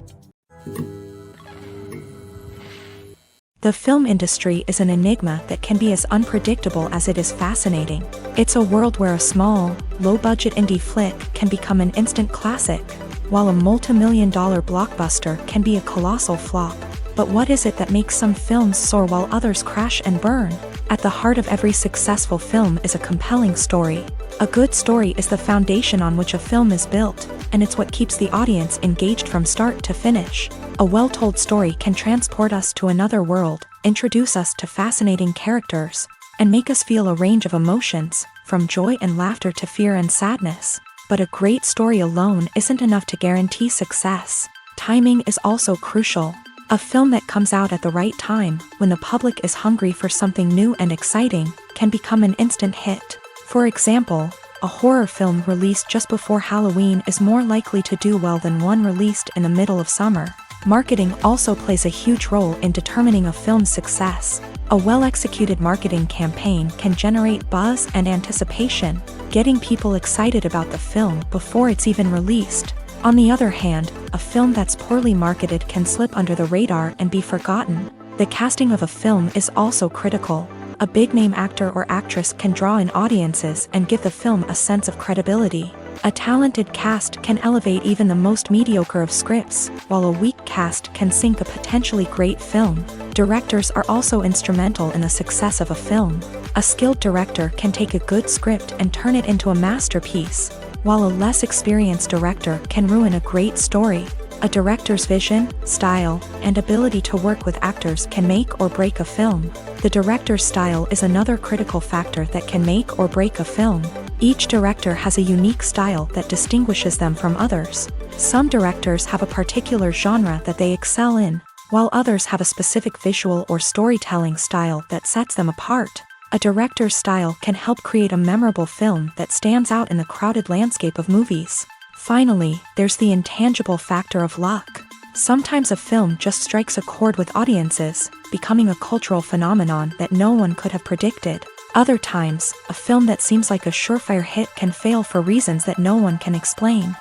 The film industry is an enigma that can be as unpredictable as it is fascinating. It's a world where a small, low-budget indie flick can become an instant classic, while a multi-million-dollar blockbuster can be a colossal flop. But what is it that makes some films soar while others crash and burn? At the heart of every successful film is a compelling story. A good story is the foundation on which a film is built, and it's what keeps the audience engaged from start to finish. A well-told story can transport us to another world, introduce us to fascinating characters, and make us feel a range of emotions, from joy and laughter to fear and sadness. But a great story alone isn't enough to guarantee success. Timing is also crucial. A film that comes out at the right time, when the public is hungry for something new and exciting, can become an instant hit. For example, a horror film released just before Halloween is more likely to do well than one released in the middle of summer. Marketing also plays a huge role in determining a film's success. A well-executed marketing campaign can generate buzz and anticipation, getting people excited about the film before it's even released. On the other hand, a film that's poorly marketed can slip under the radar and be forgotten. The casting of a film is also critical. A big-name actor or actress can draw in audiences and give the film a sense of credibility. A talented cast can elevate even the most mediocre of scripts, while a weak cast can sink a potentially great film. Directors are also instrumental in the success of a film. A skilled director can take a good script and turn it into a masterpiece, while a less experienced director can ruin a great story. A director's vision, style, and ability to work with actors can make or break a film. The director's style is another critical factor that can make or break a film. Each director has a unique style that distinguishes them from others. Some directors have a particular genre that they excel in, while others have a specific visual or storytelling style that sets them apart. A director's style can help create a memorable film that stands out in the crowded landscape of movies. Finally, there's the intangible factor of luck. Sometimes a film just strikes a chord with audiences, becoming a cultural phenomenon that no one could have predicted. Other times, a film that seems like a surefire hit can fail for reasons that no one can explain.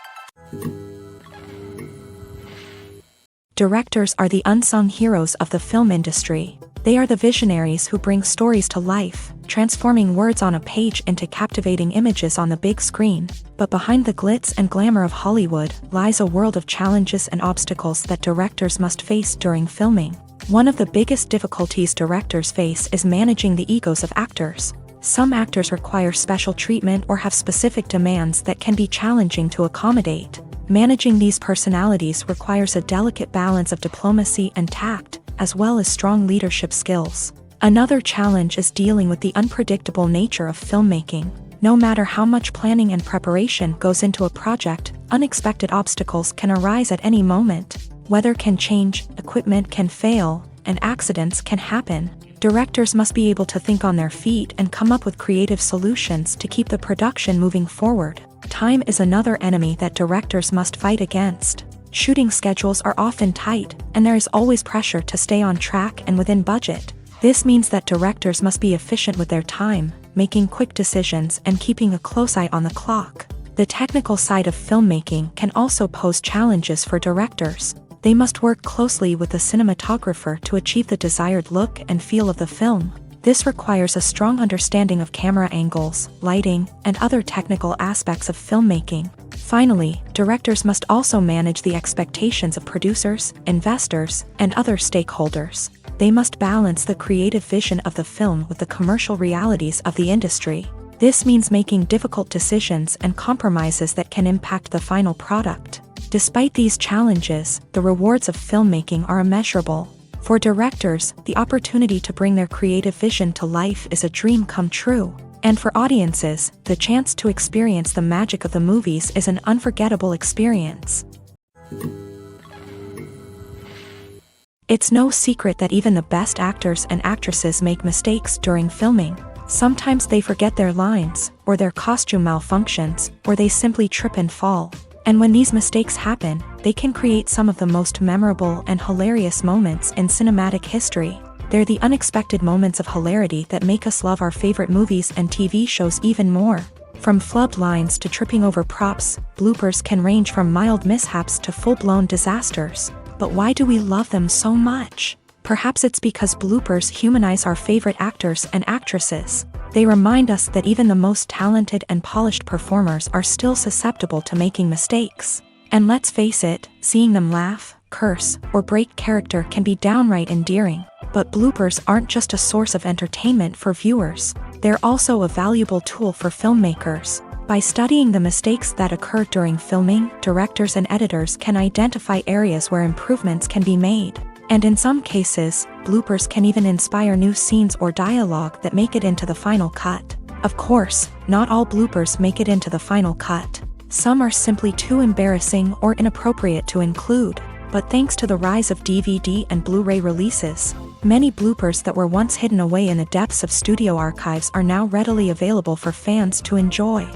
Directors are the unsung heroes of the film industry. They are the visionaries who bring stories to life, transforming words on a page into captivating images on the big screen. But behind the glitz and glamour of Hollywood lies a world of challenges and obstacles that directors must face during filming. One of the biggest difficulties directors face is managing the egos of actors. Some actors require special treatment or have specific demands that can be challenging to accommodate. Managing these personalities requires a delicate balance of diplomacy and tact, as well as strong leadership skills. Another challenge is dealing with the unpredictable nature of filmmaking. No matter how much planning and preparation goes into a project, unexpected obstacles can arise at any moment. Weather can change, equipment can fail, and accidents can happen. Directors must be able to think on their feet and come up with creative solutions to keep the production moving forward. Time is another enemy that directors must fight against. Shooting schedules are often tight, and there is always pressure to stay on track and within budget. This means that directors must be efficient with their time, making quick decisions and keeping a close eye on the clock. The technical side of filmmaking can also pose challenges for directors. They must work closely with the cinematographer to achieve the desired look and feel of the film. This requires a strong understanding of camera angles, lighting, and other technical aspects of filmmaking. Finally, directors must also manage the expectations of producers, investors, and other stakeholders. They must balance the creative vision of the film with the commercial realities of the industry. This means making difficult decisions and compromises that can impact the final product. Despite these challenges, the rewards of filmmaking are immeasurable. For directors, the opportunity to bring their creative vision to life is a dream come true. And for audiences, the chance to experience the magic of the movies is an unforgettable experience. It's no secret that even the best actors and actresses make mistakes during filming. Sometimes they forget their lines, or their costume malfunctions, or they simply trip and fall. And when these mistakes happen, they can create some of the most memorable and hilarious moments in cinematic history. They're the unexpected moments of hilarity that make us love our favorite movies and TV shows even more. From flubbed lines to tripping over props, bloopers can range from mild mishaps to full-blown disasters. But why do we love them so much? Perhaps it's because bloopers humanize our favorite actors and actresses. They remind us that even the most talented and polished performers are still susceptible to making mistakes. And let's face it, seeing them laugh, curse, or break character can be downright endearing. But bloopers aren't just a source of entertainment for viewers. They're also a valuable tool for filmmakers. By studying the mistakes that occur during filming, directors and editors can identify areas where improvements can be made. And in some cases, bloopers can even inspire new scenes or dialogue that make it into the final cut. Of course, not all bloopers make it into the final cut. Some are simply too embarrassing or inappropriate to include. But thanks to the rise of DVD and Blu-ray releases, many bloopers that were once hidden away in the depths of studio archives are now readily available for fans to enjoy.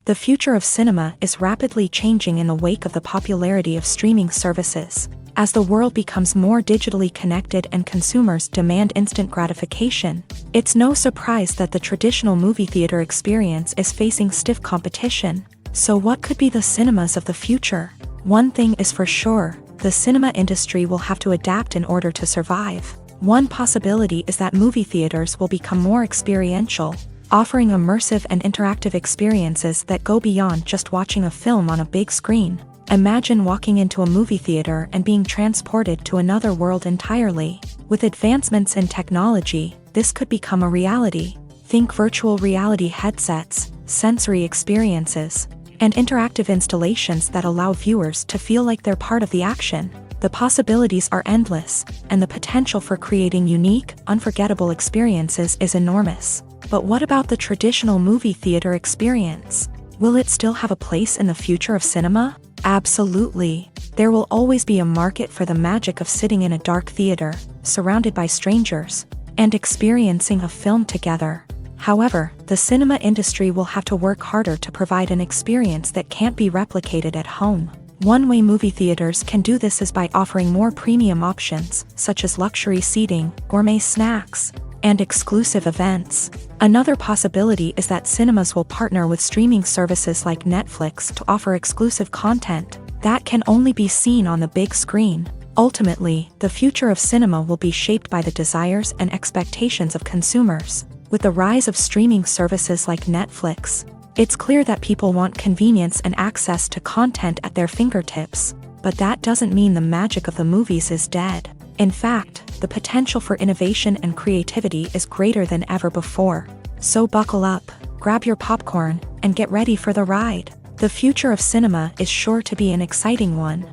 The future of cinema is rapidly changing in the wake of the popularity of streaming services. As the world becomes more digitally connected and consumers demand instant gratification, it's no surprise that the traditional movie theater experience is facing stiff competition. So what could be the cinemas of the future? One thing is for sure, the cinema industry will have to adapt in order to survive. One possibility is that movie theaters will become more experiential, offering immersive and interactive experiences that go beyond just watching a film on a big screen. Imagine walking into a movie theater and being transported to another world entirely. With advancements in technology, this could become a reality. Think virtual reality headsets, sensory experiences, and interactive installations that allow viewers to feel like they're part of the action. The possibilities are endless, and the potential for creating unique, unforgettable experiences is enormous. But what about the traditional movie theater experience? Will it still have a place in the future of cinema? Absolutely. There will always be a market for the magic of sitting in a dark theater, surrounded by strangers, and experiencing a film together. However, the cinema industry will have to work harder to provide an experience that can't be replicated at home. One way movie theaters can do this is by offering more premium options, such as luxury seating, gourmet snacks, and exclusive events. Another possibility is that cinemas will partner with streaming services like Netflix to offer exclusive content that can only be seen on the big screen. Ultimately, the future of cinema will be shaped by the desires and expectations of consumers. With the rise of streaming services like Netflix, it's clear that people want convenience and access to content at their fingertips. But that doesn't mean the magic of the movies is dead. In fact, the potential for innovation and creativity is greater than ever before. So buckle up, grab your popcorn, and get ready for the ride. The future of cinema is sure to be an exciting one.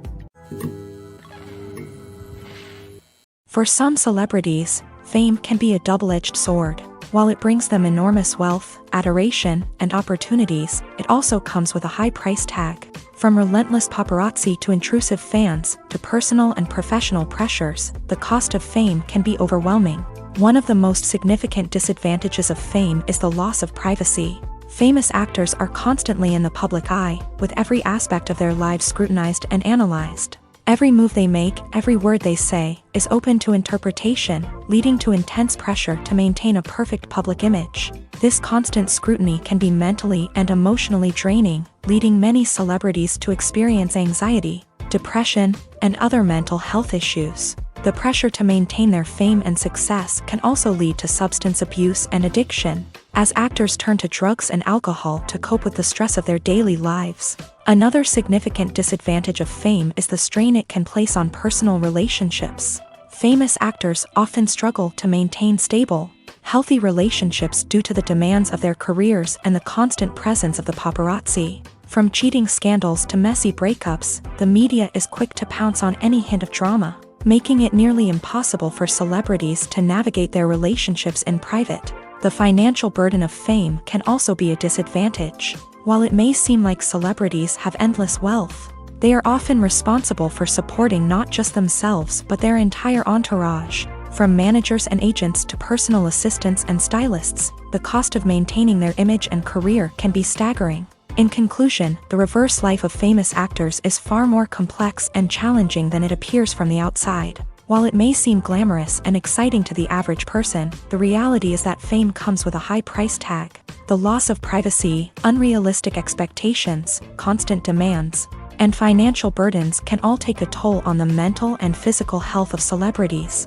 For some celebrities, fame can be a double-edged sword. While it brings them enormous wealth, adoration, and opportunities, it also comes with a high price tag. From relentless paparazzi to intrusive fans, to personal and professional pressures, the cost of fame can be overwhelming. One of the most significant disadvantages of fame is the loss of privacy. Famous actors are constantly in the public eye, with every aspect of their lives scrutinized and analyzed. Every move they make, every word they say, is open to interpretation, leading to intense pressure to maintain a perfect public image. This constant scrutiny can be mentally and emotionally draining, leading many celebrities to experience anxiety, depression, and other mental health issues. The pressure to maintain their fame and success can also lead to substance abuse and addiction, as actors turn to drugs and alcohol to cope with the stress of their daily lives. Another significant disadvantage of fame is the strain it can place on personal relationships. Famous actors often struggle to maintain stable, healthy relationships due to the demands of their careers and the constant presence of the paparazzi. From cheating scandals to messy breakups, the media is quick to pounce on any hint of drama, making it nearly impossible for celebrities to navigate their relationships in private. The financial burden of fame can also be a disadvantage. While it may seem like celebrities have endless wealth, they are often responsible for supporting not just themselves but their entire entourage. From managers and agents to personal assistants and stylists, the cost of maintaining their image and career can be staggering. In conclusion, the reverse life of famous actors is far more complex and challenging than it appears from the outside. While it may seem glamorous and exciting to the average person, the reality is that fame comes with a high price tag. The loss of privacy, unrealistic expectations, constant demands, and financial burdens can all take a toll on the mental and physical health of celebrities.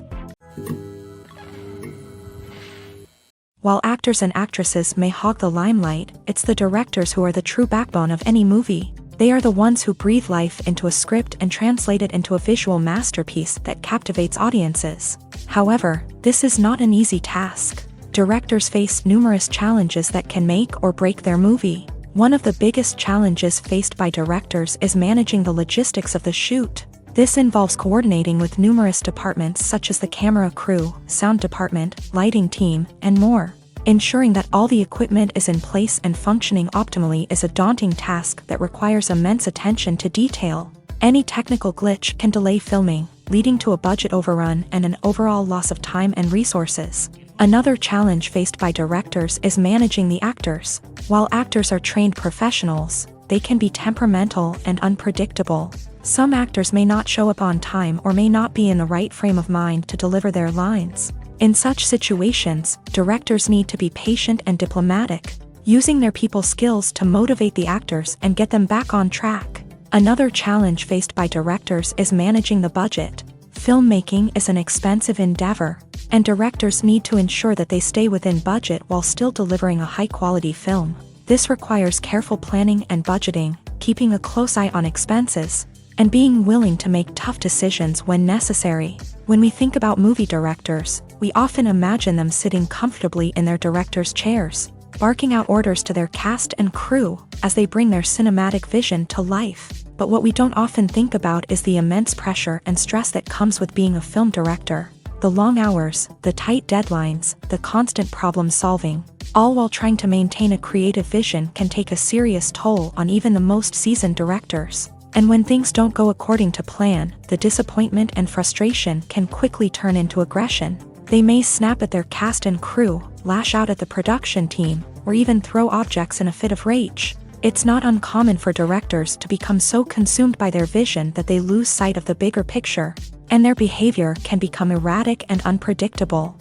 While actors and actresses may hog the limelight, it's the directors who are the true backbone of any movie. They are the ones who breathe life into a script and translate it into a visual masterpiece that captivates audiences. However, this is not an easy task. Directors face numerous challenges that can make or break their movie. One of the biggest challenges faced by directors is managing the logistics of the shoot. This involves coordinating with numerous departments such as the camera crew, sound department, lighting team, and more. Ensuring that all the equipment is in place and functioning optimally is a daunting task that requires immense attention to detail. Any technical glitch can delay filming, leading to a budget overrun and an overall loss of time and resources. Another challenge faced by directors is managing the actors. While actors are trained professionals, they can be temperamental and unpredictable. Some actors may not show up on time or may not be in the right frame of mind to deliver their lines. In such situations, directors need to be patient and diplomatic, using their people skills to motivate the actors and get them back on track. Another challenge faced by directors is managing the budget. Filmmaking is an expensive endeavor, and directors need to ensure that they stay within budget while still delivering a high-quality film. This requires careful planning and budgeting, keeping a close eye on expenses, and being willing to make tough decisions when necessary. When we think about movie directors, we often imagine them sitting comfortably in their director's chairs, barking out orders to their cast and crew as they bring their cinematic vision to life. But what we don't often think about is the immense pressure and stress that comes with being a film director. The long hours, the tight deadlines, the constant problem solving, all while trying to maintain a creative vision can take a serious toll on even the most seasoned directors. And when things don't go according to plan, the disappointment and frustration can quickly turn into aggression. They may snap at their cast and crew, lash out at the production team, or even throw objects in a fit of rage. It's not uncommon for directors to become so consumed by their vision that they lose sight of the bigger picture, and their behavior can become erratic and unpredictable.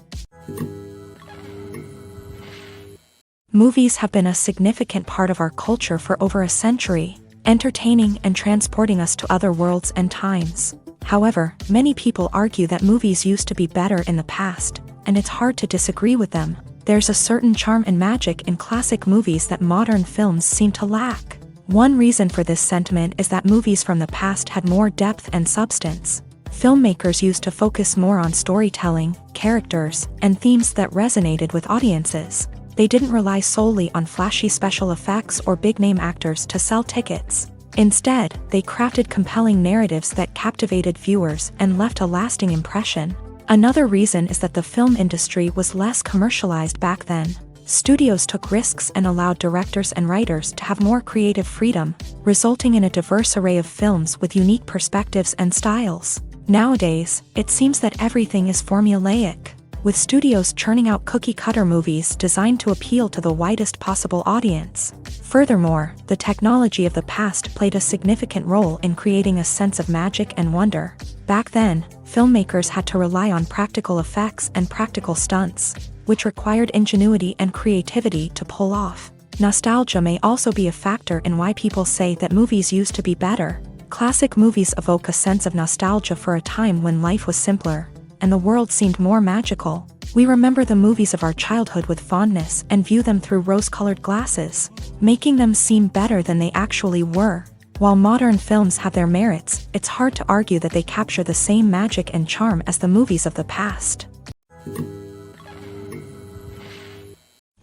Movies have been a significant part of our culture for over a century, entertaining and transporting us to other worlds and times. However, many people argue that movies used to be better in the past, and it's hard to disagree with them. There's a certain charm and magic in classic movies that modern films seem to lack. One reason for this sentiment is that movies from the past had more depth and substance. Filmmakers used to focus more on storytelling, characters, and themes that resonated with audiences. They didn't rely solely on flashy special effects or big-name actors to sell tickets. Instead, they crafted compelling narratives that captivated viewers and left a lasting impression. Another reason is that the film industry was less commercialized back then. Studios took risks and allowed directors and writers to have more creative freedom, resulting in a diverse array of films with unique perspectives and styles. Nowadays, it seems that everything is formulaic, with studios churning out cookie-cutter movies designed to appeal to the widest possible audience. Furthermore, the technology of the past played a significant role in creating a sense of magic and wonder. Back then, filmmakers had to rely on practical effects and practical stunts, which required ingenuity and creativity to pull off. Nostalgia may also be a factor in why people say that movies used to be better. Classic movies evoke a sense of nostalgia for a time when life was simpler, and the world seemed more magical. We remember the movies of our childhood with fondness and view them through rose-colored glasses, making them seem better than they actually were. While modern films have their merits, it's hard to argue that they capture the same magic and charm as the movies of the past.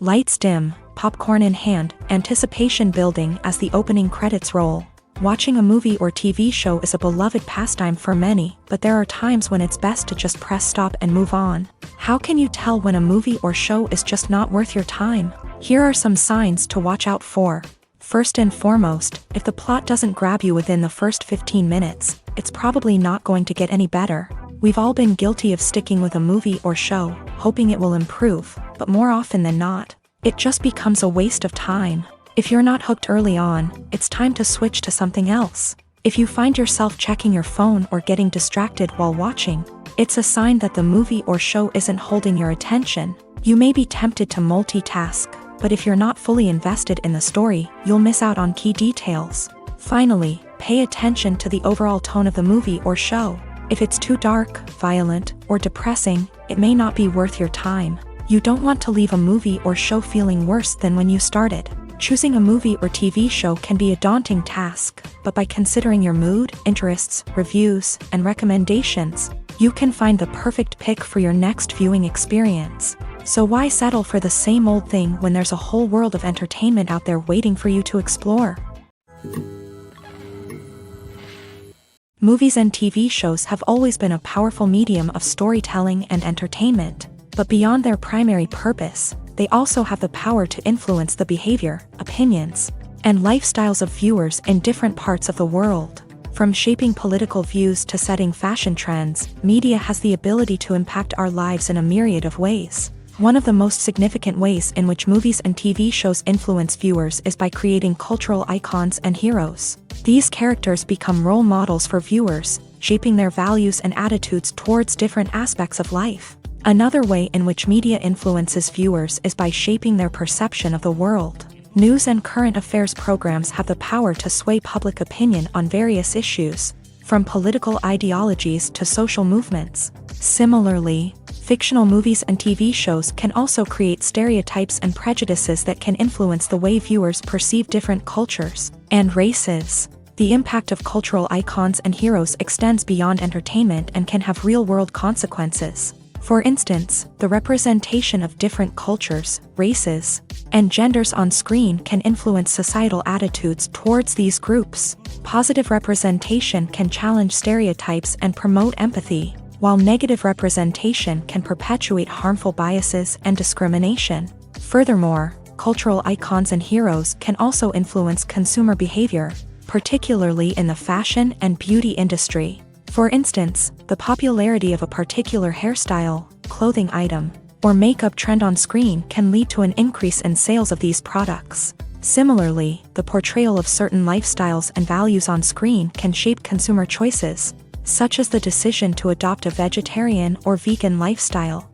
Lights dim, popcorn in hand, anticipation building as the opening credits roll. Watching a movie or TV show is a beloved pastime for many, but there are times when it's best to just press stop and move on. How can you tell when a movie or show is just not worth your time? Here are some signs to watch out for. First and foremost, if the plot doesn't grab you within the first 15 minutes, it's probably not going to get any better. We've all been guilty of sticking with a movie or show, hoping it will improve, but more often than not, it just becomes a waste of time. If you're not hooked early on, it's time to switch to something else. If you find yourself checking your phone or getting distracted while watching, it's a sign that the movie or show isn't holding your attention. You may be tempted to multitask, but if you're not fully invested in the story, you'll miss out on key details. Finally, pay attention to the overall tone of the movie or show. If it's too dark, violent, or depressing, it may not be worth your time. You don't want to leave a movie or show feeling worse than when you started. Choosing a movie or TV show can be a daunting task, but by considering your mood, interests, reviews, and recommendations, you can find the perfect pick for your next viewing experience. So why settle for the same old thing when there's a whole world of entertainment out there waiting for you to explore? Movies and TV shows have always been a powerful medium of storytelling and entertainment, but beyond their primary purpose, they also have the power to influence the behavior, opinions, and lifestyles of viewers in different parts of the world. From shaping political views to setting fashion trends, media has the ability to impact our lives in a myriad of ways. One of the most significant ways in which movies and TV shows influence viewers is by creating cultural icons and heroes. These characters become role models for viewers, shaping their values and attitudes towards different aspects of life. Another way in which media influences viewers is by shaping their perception of the world. News and current affairs programs have the power to sway public opinion on various issues, from political ideologies to social movements. Similarly, fictional movies and TV shows can also create stereotypes and prejudices that can influence the way viewers perceive different cultures and races. The impact of cultural icons and heroes extends beyond entertainment and can have real-world consequences. For instance, the representation of different cultures, races, and genders on screen can influence societal attitudes towards these groups. Positive representation can challenge stereotypes and promote empathy, while negative representation can perpetuate harmful biases and discrimination. Furthermore, cultural icons and heroes can also influence consumer behavior, particularly in the fashion and beauty industry. For instance, the popularity of a particular hairstyle, clothing item, or makeup trend on screen can lead to an increase in sales of these products. Similarly, the portrayal of certain lifestyles and values on screen can shape consumer choices, such as the decision to adopt a vegetarian or vegan lifestyle.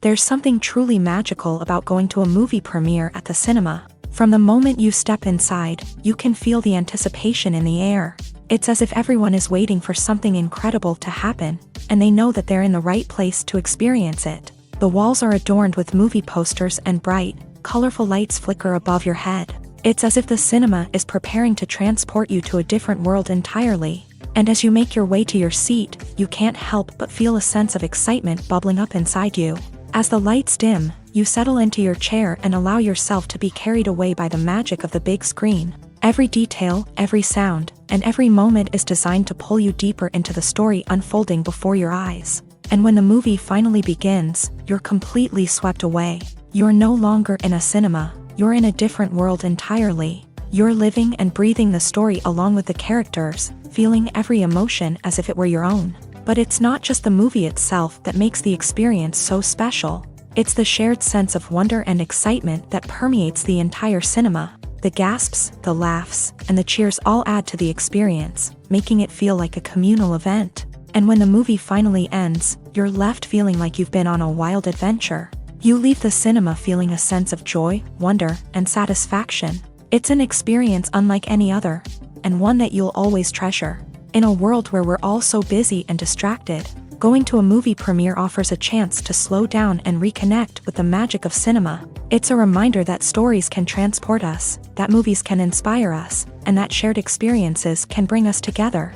There's something truly magical about going to a movie premiere at the cinema. From the moment you step inside, you can feel the anticipation in the air. It's as if everyone is waiting for something incredible to happen, and they know that they're in the right place to experience it. The walls are adorned with movie posters and bright, colorful lights flicker above your head. It's as if the cinema is preparing to transport you to a different world entirely. And as you make your way to your seat, you can't help but feel a sense of excitement bubbling up inside you. As the lights dim, you settle into your chair and allow yourself to be carried away by the magic of the big screen. Every detail, every sound, and every moment is designed to pull you deeper into the story unfolding before your eyes. And when the movie finally begins, you're completely swept away. You're no longer in a cinema, you're in a different world entirely. You're living and breathing the story along with the characters, feeling every emotion as if it were your own. But it's not just the movie itself that makes the experience so special. It's the shared sense of wonder and excitement that permeates the entire cinema. The gasps, the laughs, and the cheers all add to the experience, making it feel like a communal event. And when the movie finally ends, you're left feeling like you've been on a wild adventure. You leave the cinema feeling a sense of joy, wonder, and satisfaction. It's an experience unlike any other, and one that you'll always treasure. In a world where we're all so busy and distracted, going to a movie premiere offers a chance to slow down and reconnect with the magic of cinema. It's a reminder that stories can transport us, that movies can inspire us, and that shared experiences can bring us together.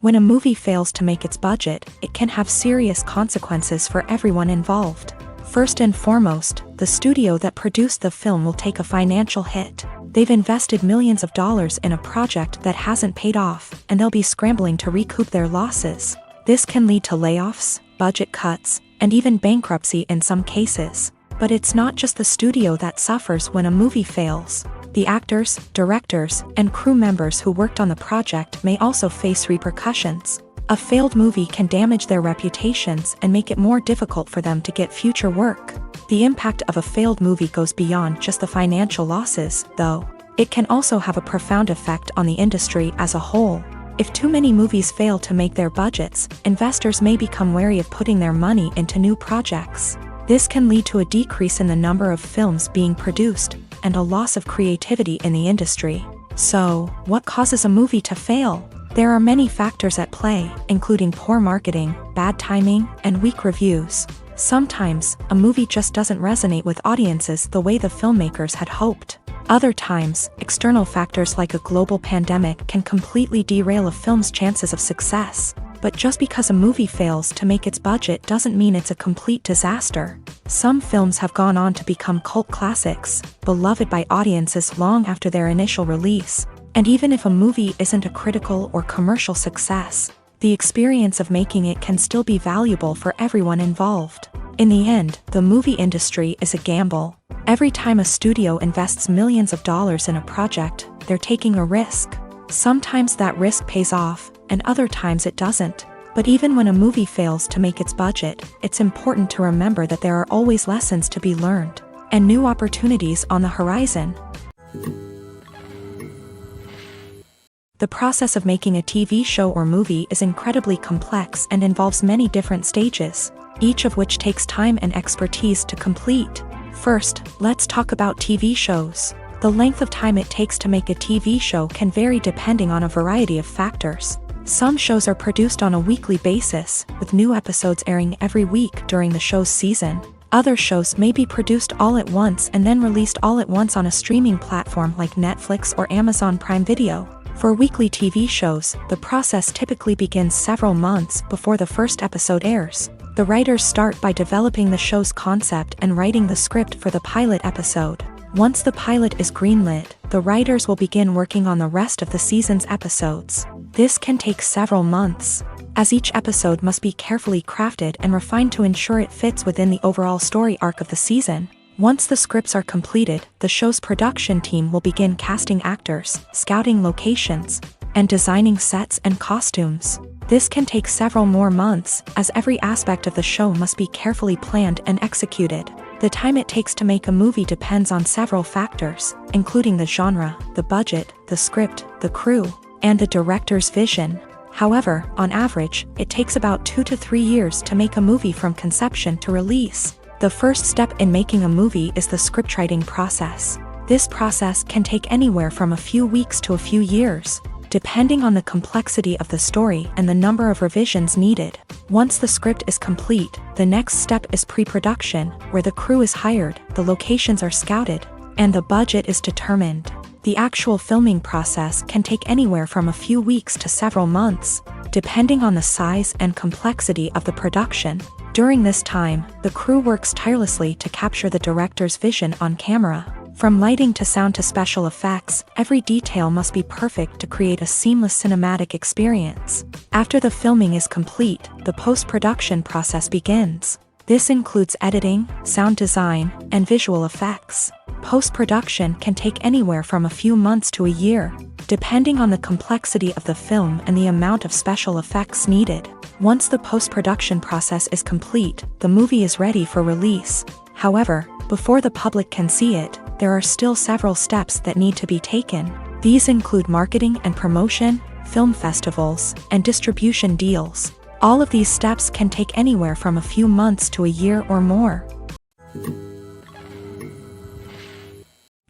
When a movie fails to make its budget, it can have serious consequences for everyone involved. First and foremost, the studio that produced the film will take a financial hit. They've invested millions of dollars in a project that hasn't paid off, and they'll be scrambling to recoup their losses. This can lead to layoffs, budget cuts, and even bankruptcy in some cases. But it's not just the studio that suffers when a movie fails. The actors, directors, and crew members who worked on the project may also face repercussions. A failed movie can damage their reputations and make it more difficult for them to get future work. The impact of a failed movie goes beyond just the financial losses, though. It can also have a profound effect on the industry as a whole. If too many movies fail to make their budgets, investors may become wary of putting their money into new projects. This can lead to a decrease in the number of films being produced, and a loss of creativity in the industry. So, what causes a movie to fail? There are many factors at play, including poor marketing, bad timing, and weak reviews. Sometimes, a movie just doesn't resonate with audiences the way the filmmakers had hoped. Other times, external factors like a global pandemic can completely derail a film's chances of success. But just because a movie fails to make its budget doesn't mean it's a complete disaster. Some films have gone on to become cult classics, beloved by audiences long after their initial release. And even if a movie isn't a critical or commercial success, the experience of making it can still be valuable for everyone involved. In the end, the movie industry is a gamble. Every time a studio invests millions of dollars in a project, they're taking a risk. Sometimes that risk pays off, and other times it doesn't. But even when a movie fails to make its budget, it's important to remember that there are always lessons to be learned, and new opportunities on the horizon. The process of making a TV show or movie is incredibly complex and involves many different stages, each of which takes time and expertise to complete. First, let's talk about TV shows. The length of time it takes to make a TV show can vary depending on a variety of factors. Some shows are produced on a weekly basis, with new episodes airing every week during the show's season. Other shows may be produced all at once and then released all at once on a streaming platform like Netflix or Amazon Prime Video. For weekly TV shows, the process typically begins several months before the first episode airs. The writers start by developing the show's concept and writing the script for the pilot episode. Once the pilot is greenlit, the writers will begin working on the rest of the season's episodes. This can take several months, as each episode must be carefully crafted and refined to ensure it fits within the overall story arc of the season. Once the scripts are completed, the show's production team will begin casting actors, scouting locations, and designing sets and costumes. This can take several more months, as every aspect of the show must be carefully planned and executed. The time it takes to make a movie depends on several factors, including the genre, the budget, the script, the crew, and the director's vision. However, on average, it takes about 2 to 3 years to make a movie from conception to release. The first step in making a movie is the scriptwriting process. This process can take anywhere from a few weeks to a few years, depending on the complexity of the story and the number of revisions needed. Once the script is complete, the next step is pre-production, where the crew is hired, the locations are scouted, and the budget is determined. The actual filming process can take anywhere from a few weeks to several months, depending on the size and complexity of the production. During this time, the crew works tirelessly to capture the director's vision on camera. From lighting to sound to special effects, every detail must be perfect to create a seamless cinematic experience. After the filming is complete, the post-production process begins. This includes editing, sound design, and visual effects. Post-production can take anywhere from a few months to a year, depending on the complexity of the film and the amount of special effects needed. Once the post-production process is complete, the movie is ready for release. However, before the public can see it, there are still several steps that need to be taken. These include marketing and promotion, film festivals, and distribution deals. All of these steps can take anywhere from a few months to a year or more.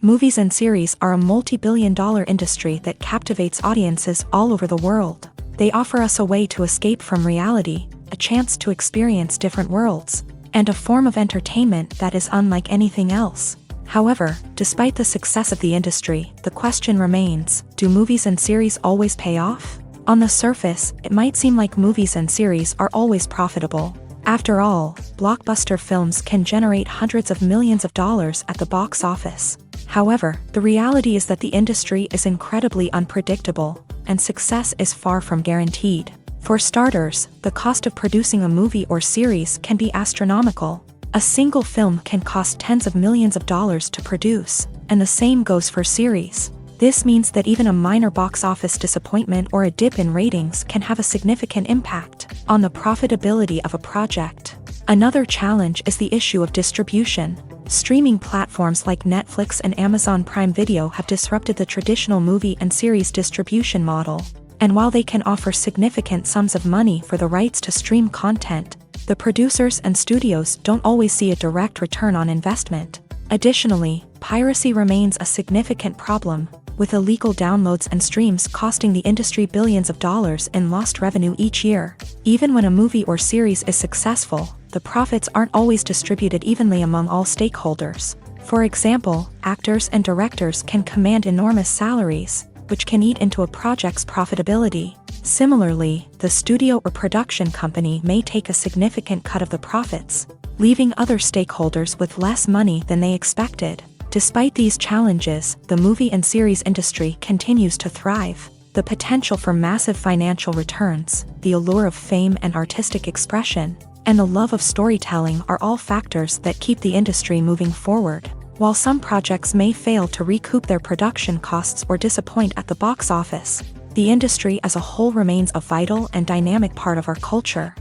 Movies and series are a multi-billion-dollar industry that captivates audiences all over the world. They offer us a way to escape from reality, a chance to experience different worlds, and a form of entertainment that is unlike anything else. However, despite the success of the industry, the question remains, do movies and series always pay off? On the surface, it might seem like movies and series are always profitable. After all, blockbuster films can generate hundreds of millions of dollars at the box office. However, the reality is that the industry is incredibly unpredictable, and success is far from guaranteed. For starters, the cost of producing a movie or series can be astronomical. A single film can cost tens of millions of dollars to produce, and the same goes for series. This means that even a minor box office disappointment or a dip in ratings can have a significant impact on the profitability of a project. Another challenge is the issue of distribution. Streaming platforms like Netflix and Amazon Prime Video have disrupted the traditional movie and series distribution model. And while they can offer significant sums of money for the rights to stream content, the producers and studios don't always see a direct return on investment. Additionally, piracy remains a significant problem, with illegal downloads and streams costing the industry billions of dollars in lost revenue each year. Even when a movie or series is successful, the profits aren't always distributed evenly among all stakeholders. For example, actors and directors can command enormous salaries, which can eat into a project's profitability. Similarly, the studio or production company may take a significant cut of the profits, leaving other stakeholders with less money than they expected. Despite these challenges, the movie and series industry continues to thrive. The potential for massive financial returns, the allure of fame and artistic expression, and the love of storytelling are all factors that keep the industry moving forward. While some projects may fail to recoup their production costs or disappoint at the box office, the industry as a whole remains a vital and dynamic part of our culture.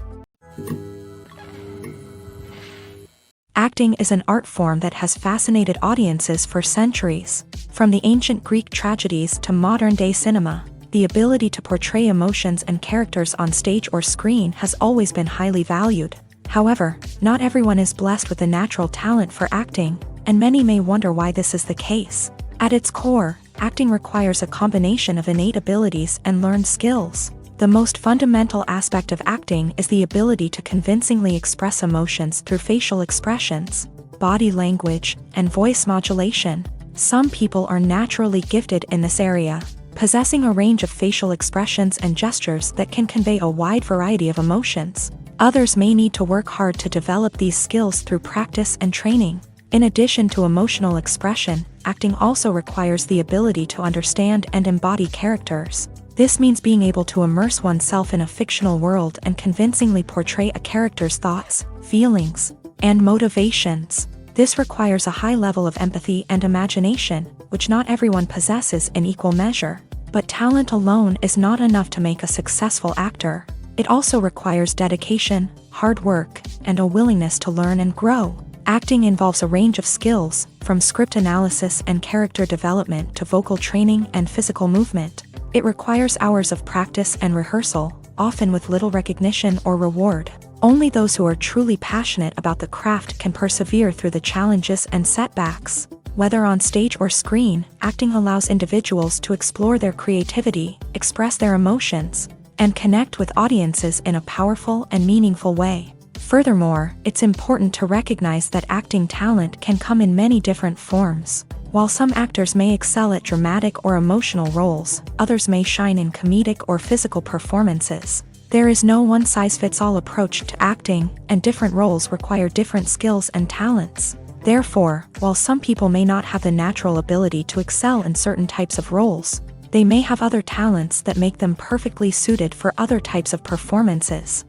Acting is an art form that has fascinated audiences for centuries. From the ancient Greek tragedies to modern-day cinema, the ability to portray emotions and characters on stage or screen has always been highly valued. However, not everyone is blessed with the natural talent for acting, and many may wonder why this is the case. At its core, acting requires a combination of innate abilities and learned skills. The most fundamental aspect of acting is the ability to convincingly express emotions through facial expressions, body language, and voice modulation. Some people are naturally gifted in this area, possessing a range of facial expressions and gestures that can convey a wide variety of emotions. Others may need to work hard to develop these skills through practice and training. In addition to emotional expression, acting also requires the ability to understand and embody characters. This means being able to immerse oneself in a fictional world and convincingly portray a character's thoughts, feelings, and motivations. This requires a high level of empathy and imagination, which not everyone possesses in equal measure. But talent alone is not enough to make a successful actor. It also requires dedication, hard work, and a willingness to learn and grow. Acting involves a range of skills, from script analysis and character development to vocal training and physical movement. It requires hours of practice and rehearsal, often with little recognition or reward. Only those who are truly passionate about the craft can persevere through the challenges and setbacks. Whether on stage or screen, acting allows individuals to explore their creativity, express their emotions, and connect with audiences in a powerful and meaningful way. Furthermore, it's important to recognize that acting talent can come in many different forms. While some actors may excel at dramatic or emotional roles, others may shine in comedic or physical performances. There is no one-size-fits-all approach to acting, and different roles require different skills and talents. Therefore, while some people may not have the natural ability to excel in certain types of roles, they may have other talents that make them perfectly suited for other types of performances.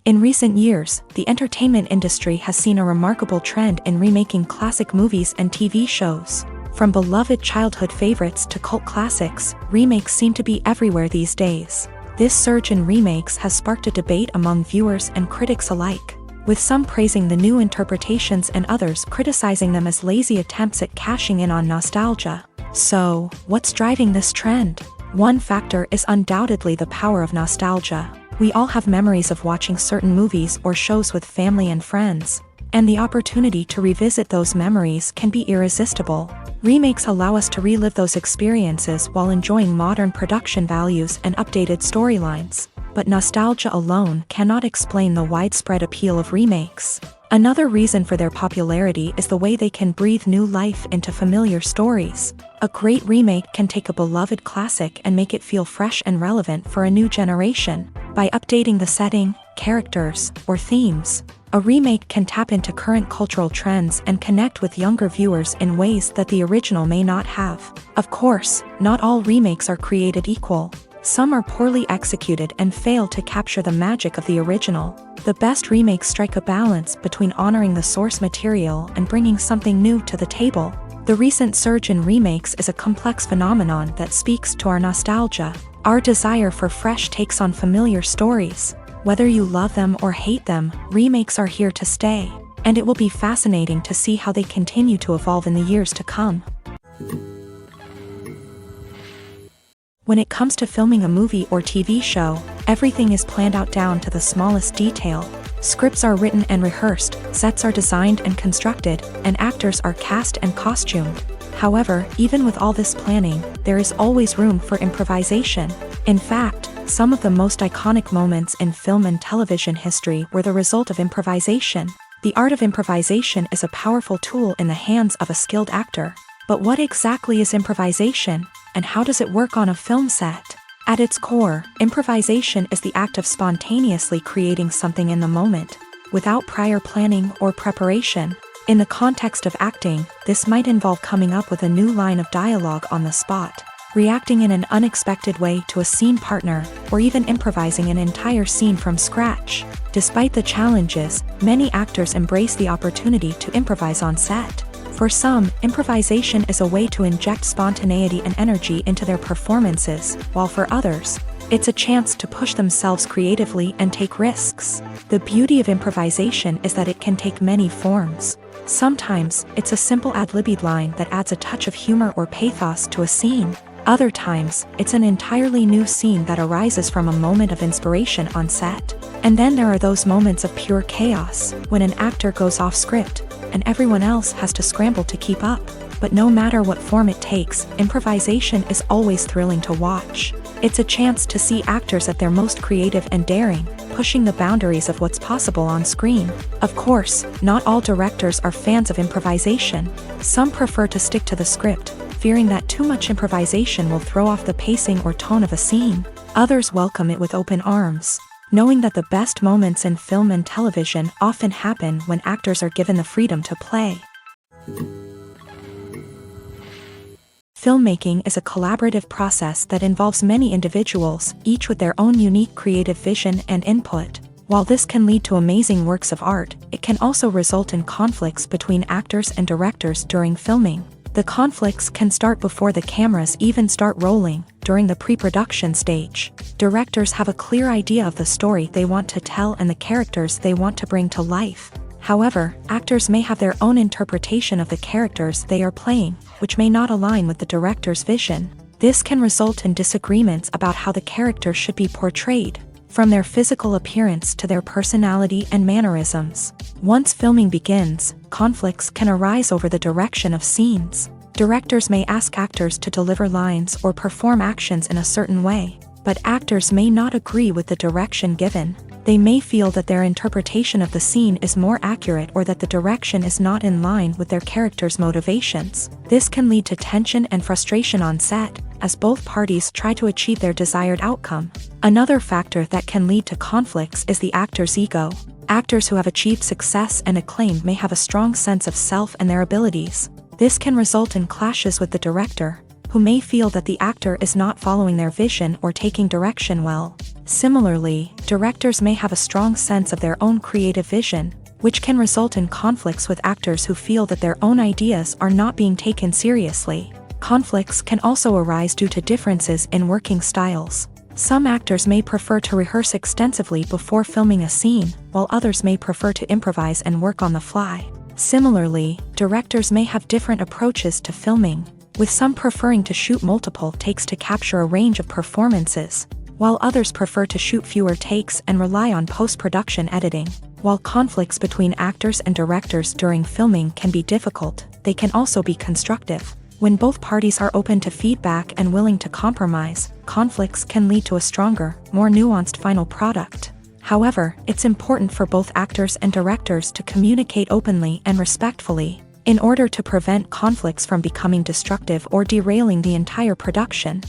In recent years, the entertainment industry has seen a remarkable trend in remaking classic movies and TV shows. From beloved childhood favorites to cult classics, remakes seem to be everywhere these days. This surge in remakes has sparked a debate among viewers and critics alike, with some praising the new interpretations and others criticizing them as lazy attempts at cashing in on nostalgia. So, what's driving this trend? One factor is undoubtedly the power of nostalgia. We all have memories of watching certain movies or shows with family and friends, and the opportunity to revisit those memories can be irresistible. Remakes allow us to relive those experiences while enjoying modern production values and updated storylines. But nostalgia alone cannot explain the widespread appeal of remakes. Another reason for their popularity is the way they can breathe new life into familiar stories. A great remake can take a beloved classic and make it feel fresh and relevant for a new generation. By updating the setting, characters, or themes, a remake can tap into current cultural trends and connect with younger viewers in ways that the original may not have. Of course, not all remakes are created equal. Some are poorly executed and fail to capture the magic of the original. The best remakes strike a balance between honoring the source material and bringing something new to the table. The recent surge in remakes is a complex phenomenon that speaks to our nostalgia, our desire for fresh takes on familiar stories. Whether you love them or hate them, remakes are here to stay, and it will be fascinating to see how they continue to evolve in the years to come. When it comes to filming a movie or TV show, everything is planned out down to the smallest detail. Scripts are written and rehearsed, sets are designed and constructed, and actors are cast and costumed. However, even with all this planning, there is always room for improvisation. In fact, some of the most iconic moments in film and television history were the result of improvisation. The art of improvisation is a powerful tool in the hands of a skilled actor. But what exactly is improvisation, and how does it work on a film set? At its core, improvisation is the act of spontaneously creating something in the moment, without prior planning or preparation. In the context of acting, this might involve coming up with a new line of dialogue on the spot, reacting in an unexpected way to a scene partner, or even improvising an entire scene from scratch. Despite the challenges, many actors embrace the opportunity to improvise on set. For some, improvisation is a way to inject spontaneity and energy into their performances, while for others, it's a chance to push themselves creatively and take risks. The beauty of improvisation is that it can take many forms. Sometimes, it's a simple ad-libbed line that adds a touch of humor or pathos to a scene. Other times, it's an entirely new scene that arises from a moment of inspiration on set. And then there are those moments of pure chaos, when an actor goes off script, and everyone else has to scramble to keep up. But no matter what form it takes, improvisation is always thrilling to watch. It's a chance to see actors at their most creative and daring, pushing the boundaries of what's possible on screen. Of course, not all directors are fans of improvisation. Some prefer to stick to the script, fearing that too much improvisation will throw off the pacing or tone of a scene. Others welcome it with open arms, knowing that the best moments in film and television often happen when actors are given the freedom to play. Filmmaking is a collaborative process that involves many individuals, each with their own unique creative vision and input. While this can lead to amazing works of art, it can also result in conflicts between actors and directors during filming. The conflicts can start before the cameras even start rolling, during the pre-production stage. Directors have a clear idea of the story they want to tell and the characters they want to bring to life. However, actors may have their own interpretation of the characters they are playing, which may not align with the director's vision. This can result in disagreements about how the character should be portrayed, from their physical appearance to their personality and mannerisms. Once filming begins, conflicts can arise over the direction of scenes. Directors may ask actors to deliver lines or perform actions in a certain way, but actors may not agree with the direction given. They may feel that their interpretation of the scene is more accurate or that the direction is not in line with their character's motivations. This can lead to tension and frustration on set, as both parties try to achieve their desired outcome. Another factor that can lead to conflicts is the actor's ego. Actors who have achieved success and acclaim may have a strong sense of self and their abilities. This can result in clashes with the director, who may feel that the actor is not following their vision or taking direction well. Similarly, directors may have a strong sense of their own creative vision, which can result in conflicts with actors who feel that their own ideas are not being taken seriously. Conflicts can also arise due to differences in working styles. Some actors may prefer to rehearse extensively before filming a scene, while others may prefer to improvise and work on the fly. Similarly, directors may have different approaches to filming, with some preferring to shoot multiple takes to capture a range of performances, while others prefer to shoot fewer takes and rely on post-production editing. While conflicts between actors and directors during filming can be difficult, they can also be constructive. When both parties are open to feedback and willing to compromise, conflicts can lead to a stronger, more nuanced final product. However, it's important for both actors and directors to communicate openly and respectfully, in order to prevent conflicts from becoming destructive or derailing the entire production.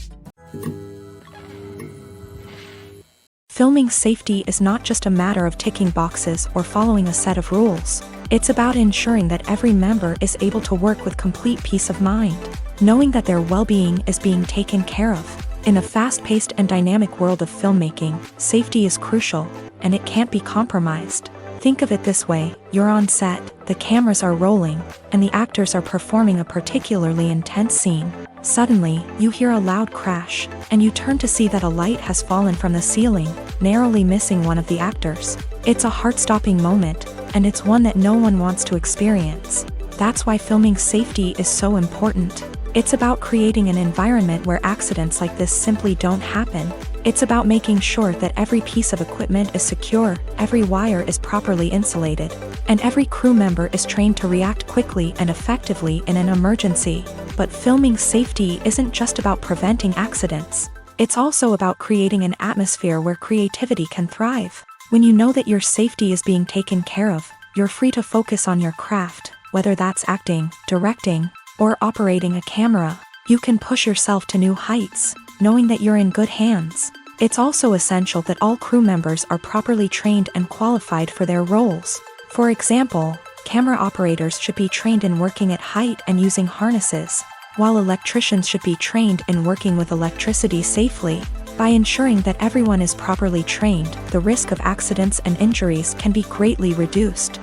Filming safety is not just a matter of ticking boxes or following a set of rules. It's about ensuring that every member is able to work with complete peace of mind, knowing that their well-being is being taken care of. In a fast-paced and dynamic world of filmmaking, safety is crucial, and it can't be compromised. Think of it this way: you're on set, the cameras are rolling, and the actors are performing a particularly intense scene. Suddenly, you hear a loud crash, and you turn to see that a light has fallen from the ceiling, narrowly missing one of the actors. It's a heart-stopping moment, and it's one that no one wants to experience. That's why filming safety is so important. It's about creating an environment where accidents like this simply don't happen. It's about making sure that every piece of equipment is secure, every wire is properly insulated, and every crew member is trained to react quickly and effectively in an emergency. But filming safety isn't just about preventing accidents. It's also about creating an atmosphere where creativity can thrive. When you know that your safety is being taken care of, you're free to focus on your craft, whether that's acting, directing, or operating a camera. You can push yourself to new heights, knowing that you're in good hands. It's also essential that all crew members are properly trained and qualified for their roles. For example, camera operators should be trained in working at height and using harnesses, while electricians should be trained in working with electricity safely. By ensuring that everyone is properly trained, the risk of accidents and injuries can be greatly reduced.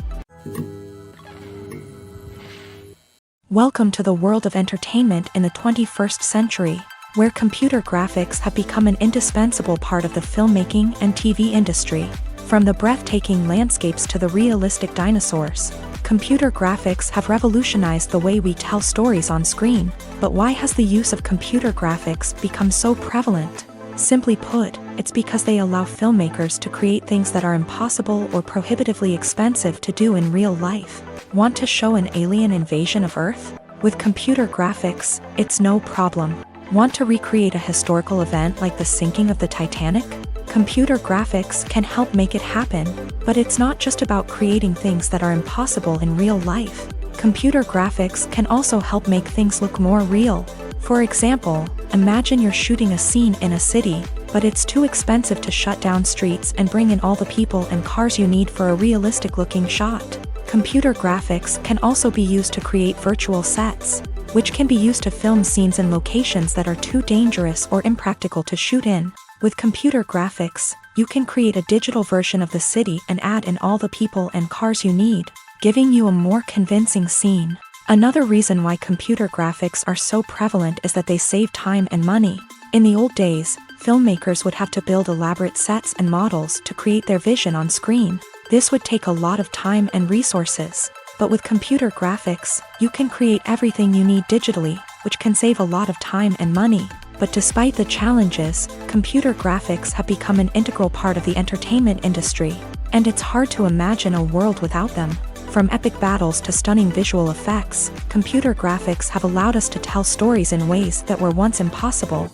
Welcome to the world of entertainment in the 21st century, where computer graphics have become an indispensable part of the filmmaking and TV industry. From the breathtaking landscapes to the realistic dinosaurs, computer graphics have revolutionized the way we tell stories on screen. But why has the use of computer graphics become so prevalent? Simply put, it's because they allow filmmakers to create things that are impossible or prohibitively expensive to do in real life. Want to show an alien invasion of Earth? With computer graphics, it's no problem. Want to recreate a historical event like the sinking of the Titanic? Computer graphics can help make it happen. But it's not just about creating things that are impossible in real life. Computer graphics can also help make things look more real. For example, imagine you're shooting a scene in a city, but it's too expensive to shut down streets and bring in all the people and cars you need for a realistic-looking shot. Computer graphics can also be used to create virtual sets, which can be used to film scenes in locations that are too dangerous or impractical to shoot in. With computer graphics, you can create a digital version of the city and add in all the people and cars you need, giving you a more convincing scene. Another reason why computer graphics are so prevalent is that they save time and money. In the old days, filmmakers would have to build elaborate sets and models to create their vision on screen. This would take a lot of time and resources. But with computer graphics, you can create everything you need digitally, which can save a lot of time and money. But despite the challenges, computer graphics have become an integral part of the entertainment industry, and it's hard to imagine a world without them. From epic battles to stunning visual effects, computer graphics have allowed us to tell stories in ways that were once impossible.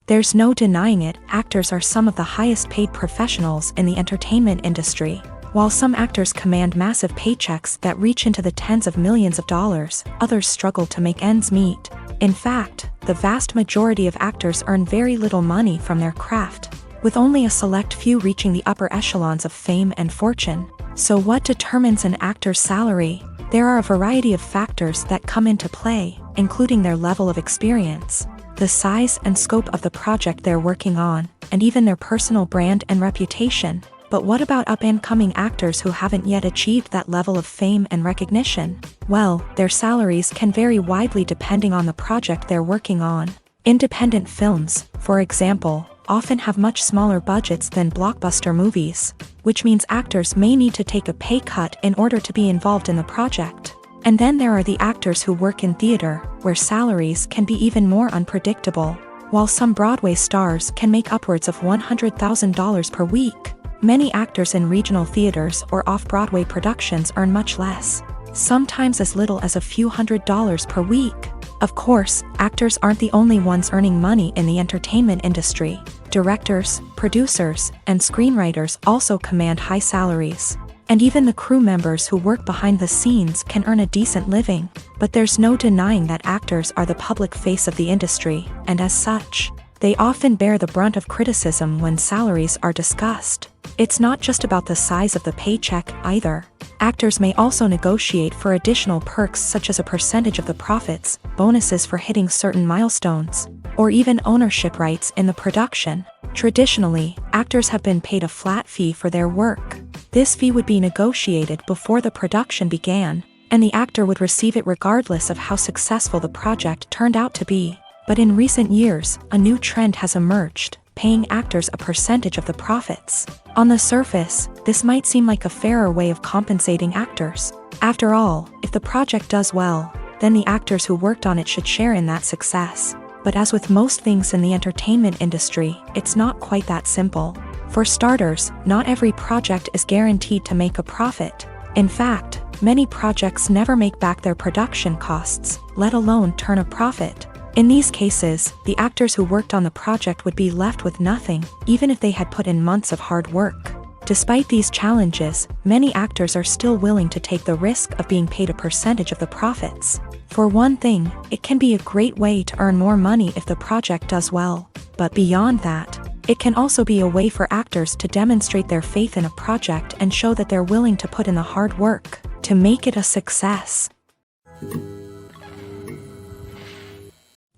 There's no denying it, actors are some of the highest paid professionals in the entertainment industry. While some actors command massive paychecks that reach into the tens of millions of dollars, others struggle to make ends meet. In fact, the vast majority of actors earn very little money from their craft, with only a select few reaching the upper echelons of fame and fortune. So what determines an actor's salary? There are a variety of factors that come into play, including their level of experience, the size and scope of the project they're working on, and even their personal brand and reputation. But what about up-and-coming actors who haven't yet achieved that level of fame and recognition? Well, their salaries can vary widely depending on the project they're working on. Independent films, for example, often have much smaller budgets than blockbuster movies, which means actors may need to take a pay cut in order to be involved in the project. And then there are the actors who work in theater, where salaries can be even more unpredictable. While some Broadway stars can make upwards of $100,000 per week, many actors in regional theaters or off-Broadway productions earn much less, sometimes as little as a few $100s per week. Of course, actors aren't the only ones earning money in the entertainment industry. Directors, producers, and screenwriters also command high salaries. And even the crew members who work behind the scenes can earn a decent living. But there's no denying that actors are the public face of the industry, and as such, they often bear the brunt of criticism when salaries are discussed. It's not just about the size of the paycheck, either. Actors may also negotiate for additional perks such as a percentage of the profits, bonuses for hitting certain milestones, or even ownership rights in the production. Traditionally, actors have been paid a flat fee for their work. This fee would be negotiated before the production began, and the actor would receive it regardless of how successful the project turned out to be. But in recent years, a new trend has emerged, paying actors a percentage of the profits. On the surface, this might seem like a fairer way of compensating actors. After all, if the project does well, then the actors who worked on it should share in that success. But as with most things in the entertainment industry, it's not quite that simple. For starters, not every project is guaranteed to make a profit. In fact, many projects never make back their production costs, let alone turn a profit. In these cases, the actors who worked on the project would be left with nothing, even if they had put in months of hard work. Despite these challenges, many actors are still willing to take the risk of being paid a percentage of the profits. For one thing, it can be a great way to earn more money if the project does well. But beyond that, it can also be a way for actors to demonstrate their faith in a project and show that they're willing to put in the hard work to make it a success.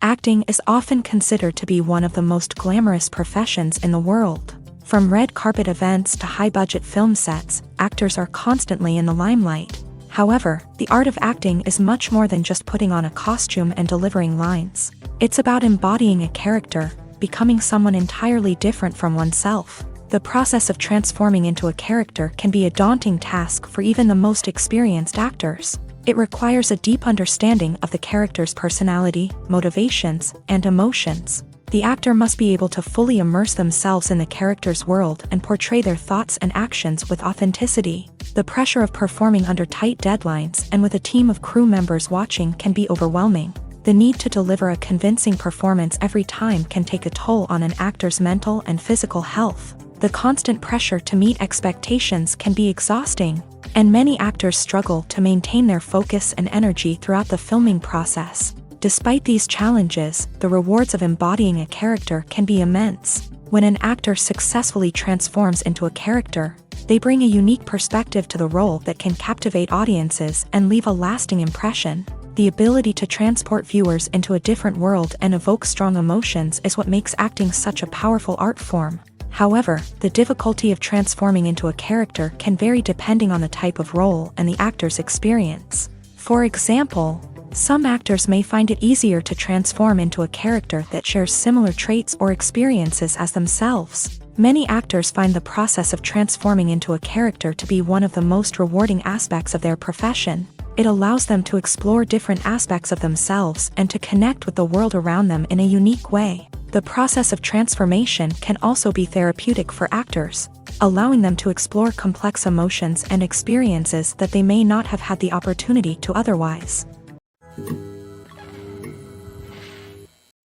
Acting is often considered to be one of the most glamorous professions in the world. From red carpet events to high-budget film sets, actors are constantly in the limelight. However, the art of acting is much more than just putting on a costume and delivering lines. It's about embodying a character, becoming someone entirely different from oneself. The process of transforming into a character can be a daunting task for even the most experienced actors. It requires a deep understanding of the character's personality, motivations, and emotions. The actor must be able to fully immerse themselves in the character's world and portray their thoughts and actions with authenticity. The pressure of performing under tight deadlines and with a team of crew members watching can be overwhelming. The need to deliver a convincing performance every time can take a toll on an actor's mental and physical health. The constant pressure to meet expectations can be exhausting, and many actors struggle to maintain their focus and energy throughout the filming process. Despite these challenges, the rewards of embodying a character can be immense. When an actor successfully transforms into a character, they bring a unique perspective to the role that can captivate audiences and leave a lasting impression. The ability to transport viewers into a different world and evoke strong emotions is what makes acting such a powerful art form. However, the difficulty of transforming into a character can vary depending on the type of role and the actor's experience. For example, some actors may find it easier to transform into a character that shares similar traits or experiences as themselves. Many actors find the process of transforming into a character to be one of the most rewarding aspects of their profession. It allows them to explore different aspects of themselves and to connect with the world around them in a unique way. The process of transformation can also be therapeutic for actors, allowing them to explore complex emotions and experiences that they may not have had the opportunity to otherwise.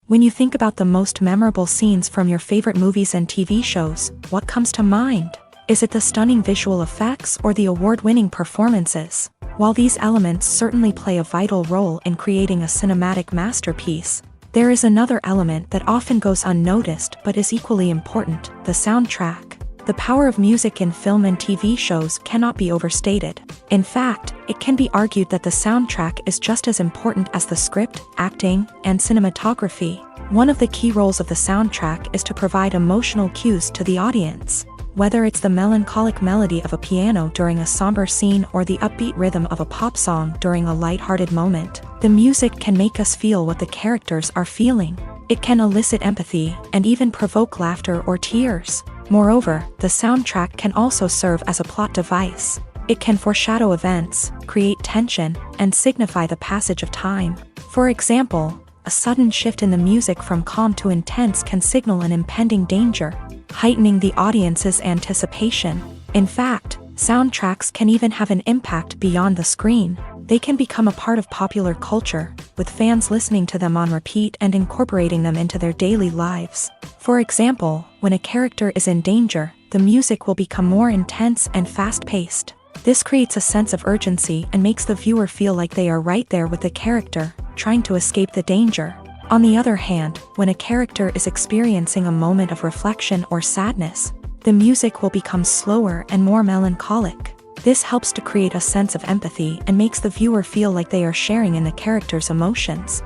When you think about the most memorable scenes from your favorite movies and TV shows, what comes to mind? Is it the stunning visual effects or the award-winning performances? While these elements certainly play a vital role in creating a cinematic masterpiece, there is another element that often goes unnoticed but is equally important: the soundtrack. The power of music in film and TV shows cannot be overstated. In fact, it can be argued that the soundtrack is just as important as the script, acting, and cinematography. One of the key roles of the soundtrack is to provide emotional cues to the audience. Whether it's the melancholic melody of a piano during a somber scene or the upbeat rhythm of a pop song during a light-hearted moment, the music can make us feel what the characters are feeling. It can elicit empathy and even provoke laughter or tears. Moreover, the soundtrack can also serve as a plot device. It can foreshadow events, create tension, and signify the passage of time. For example, a sudden shift in the music from calm to intense can signal an impending danger, heightening the audience's anticipation. In fact, soundtracks can even have an impact beyond the screen. They can become a part of popular culture, with fans listening to them on repeat and incorporating them into their daily lives. For example, when a character is in danger, the music will become more intense and fast-paced. This creates a sense of urgency and makes the viewer feel like they are right there with the character, trying to escape the danger. On the other hand, when a character is experiencing a moment of reflection or sadness, the music will become slower and more melancholic. This helps to create a sense of empathy and makes the viewer feel like they are sharing in the character's emotions.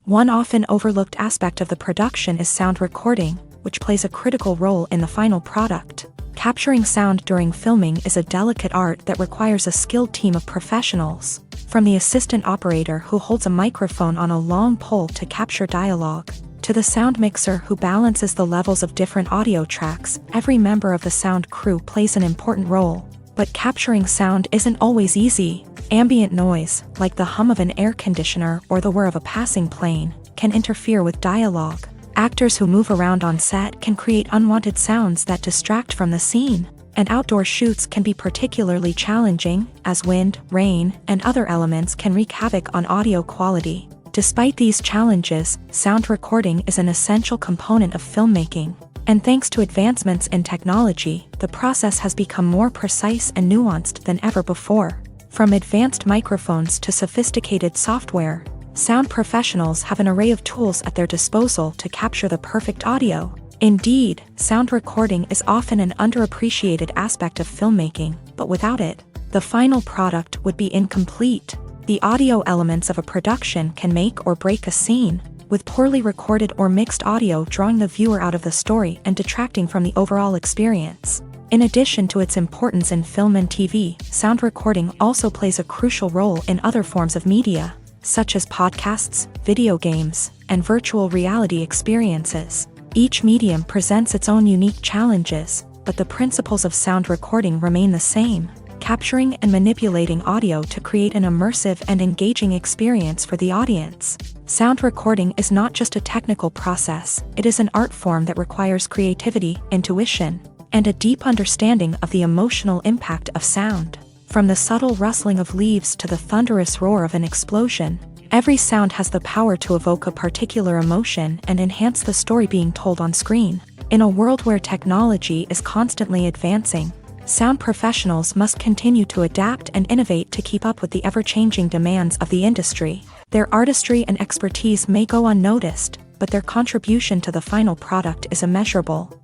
One often overlooked aspect of the production is sound recording, which plays a critical role in the final product. Capturing sound during filming is a delicate art that requires a skilled team of professionals. From the assistant operator who holds a microphone on a long pole to capture dialogue, to the sound mixer who balances the levels of different audio tracks, every member of the sound crew plays an important role. But capturing sound isn't always easy. Ambient noise, like the hum of an air conditioner or the whir of a passing plane, can interfere with dialogue. Actors who move around on set can create unwanted sounds that distract from the scene. And outdoor shoots can be particularly challenging, as wind, rain, and other elements can wreak havoc on audio quality. Despite these challenges, sound recording is an essential component of filmmaking. And thanks to advancements in technology, the process has become more precise and nuanced than ever before. From advanced microphones to sophisticated software, sound professionals have an array of tools at their disposal to capture the perfect audio. Indeed, sound recording is often an underappreciated aspect of filmmaking, but without it, the final product would be incomplete. The audio elements of a production can make or break a scene, with poorly recorded or mixed audio drawing the viewer out of the story and detracting from the overall experience. In addition to its importance in film and TV, sound recording also plays a crucial role in other forms of media, such as podcasts, video games, and virtual reality experiences. Each medium presents its own unique challenges, but the principles of sound recording remain the same: capturing and manipulating audio to create an immersive and engaging experience for the audience. Sound recording is not just a technical process, it is an art form that requires creativity, intuition, and a deep understanding of the emotional impact of sound. From the subtle rustling of leaves to the thunderous roar of an explosion, every sound has the power to evoke a particular emotion and enhance the story being told on screen. In a world where technology is constantly advancing, sound professionals must continue to adapt and innovate to keep up with the ever-changing demands of the industry. Their artistry and expertise may go unnoticed, but their contribution to the final product is immeasurable.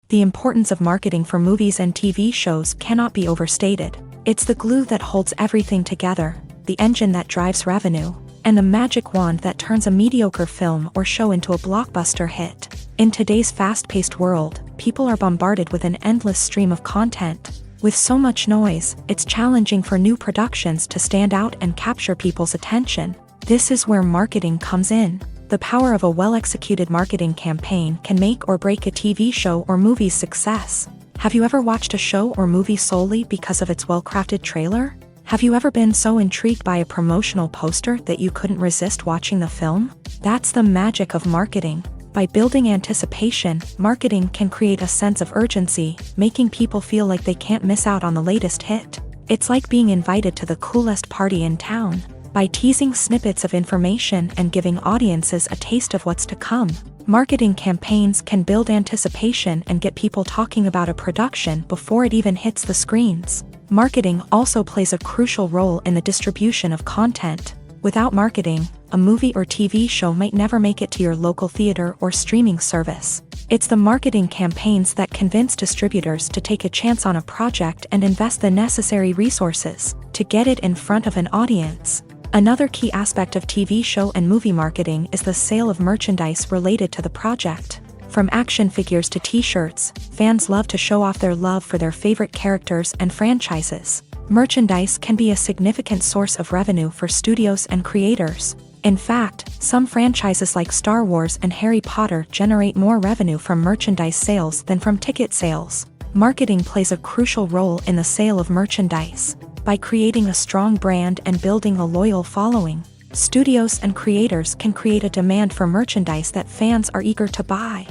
The importance of marketing for movies and TV shows cannot be overstated. It's the glue that holds everything together, the engine that drives revenue, and the magic wand that turns a mediocre film or show into a blockbuster hit. In today's fast-paced world, people are bombarded with an endless stream of content. With so much noise, it's challenging for new productions to stand out and capture people's attention. This is where marketing comes in. The power of a well-executed marketing campaign can make or break a TV show or movie's success. Have you ever watched a show or movie solely because of its well-crafted trailer? Have you ever been so intrigued by a promotional poster that you couldn't resist watching the film? That's the magic of marketing. By building anticipation, marketing can create a sense of urgency, making people feel like they can't miss out on the latest hit. It's like being invited to the coolest party in town. By teasing snippets of information and giving audiences a taste of what's to come, marketing campaigns can build anticipation and get people talking about a production before it even hits the screens. Marketing also plays a crucial role in the distribution of content. Without marketing, a movie or TV show might never make it to your local theater or streaming service. It's the marketing campaigns that convince distributors to take a chance on a project and invest the necessary resources to get it in front of an audience. Another key aspect of TV show and movie marketing is the sale of merchandise related to the project. From action figures to t-shirts, fans love to show off their love for their favorite characters and franchises. Merchandise can be a significant source of revenue for studios and creators. In fact, some franchises like Star Wars and Harry Potter generate more revenue from merchandise sales than from ticket sales. Marketing plays a crucial role in the sale of merchandise. By creating a strong brand and building a loyal following, studios and creators can create a demand for merchandise that fans are eager to buy.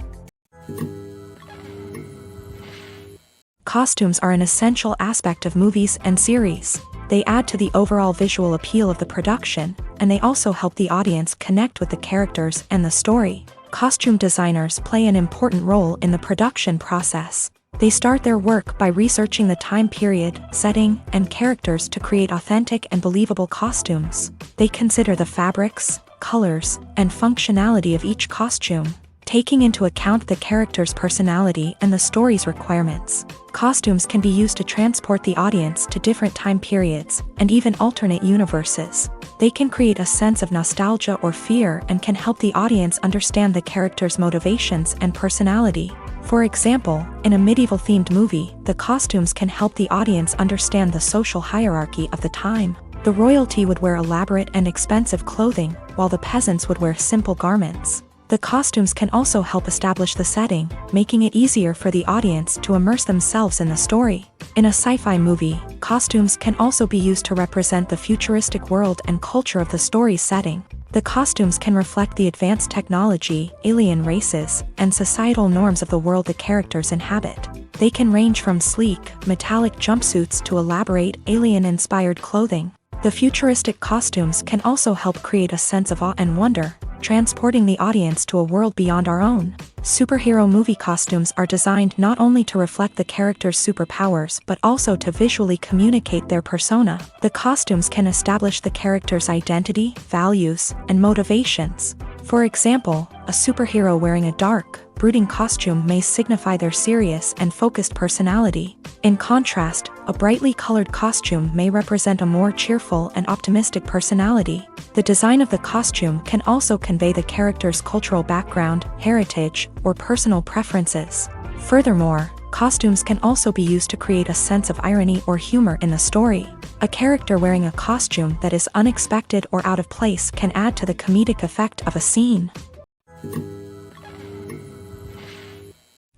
Costumes are an essential aspect of movies and series. They add to the overall visual appeal of the production, and they also help the audience connect with the characters and the story. Costume designers play an important role in the production process. They start their work by researching the time period, setting, and characters to create authentic and believable costumes. They consider the fabrics, colors, and functionality of each costume, taking into account the character's personality and the story's requirements. Costumes can be used to transport the audience to different time periods and even alternate universes. They can create a sense of nostalgia or fear and can help the audience understand the character's motivations and personality. For example, in a medieval-themed movie, the costumes can help the audience understand the social hierarchy of the time. The royalty would wear elaborate and expensive clothing, while the peasants would wear simple garments. The costumes can also help establish the setting, making it easier for the audience to immerse themselves in the story. In a sci-fi movie, costumes can also be used to represent the futuristic world and culture of the story's setting. The costumes can reflect the advanced technology, alien races, and societal norms of the world the characters inhabit. They can range from sleek, metallic jumpsuits to elaborate, alien-inspired clothing. The futuristic costumes can also help create a sense of awe and wonder, transporting the audience to a world beyond our own. Superhero movie costumes are designed not only to reflect the character's superpowers but also to visually communicate their persona. The costumes can establish the character's identity, values, and motivations. For example, a superhero wearing a dark, brooding costume may signify their serious and focused personality. In contrast, a brightly colored costume may represent a more cheerful and optimistic personality. The design of the costume can also convey the character's cultural background, heritage, or personal preferences. Furthermore, costumes can also be used to create a sense of irony or humor in the story. A character wearing a costume that is unexpected or out of place can add to the comedic effect of a scene.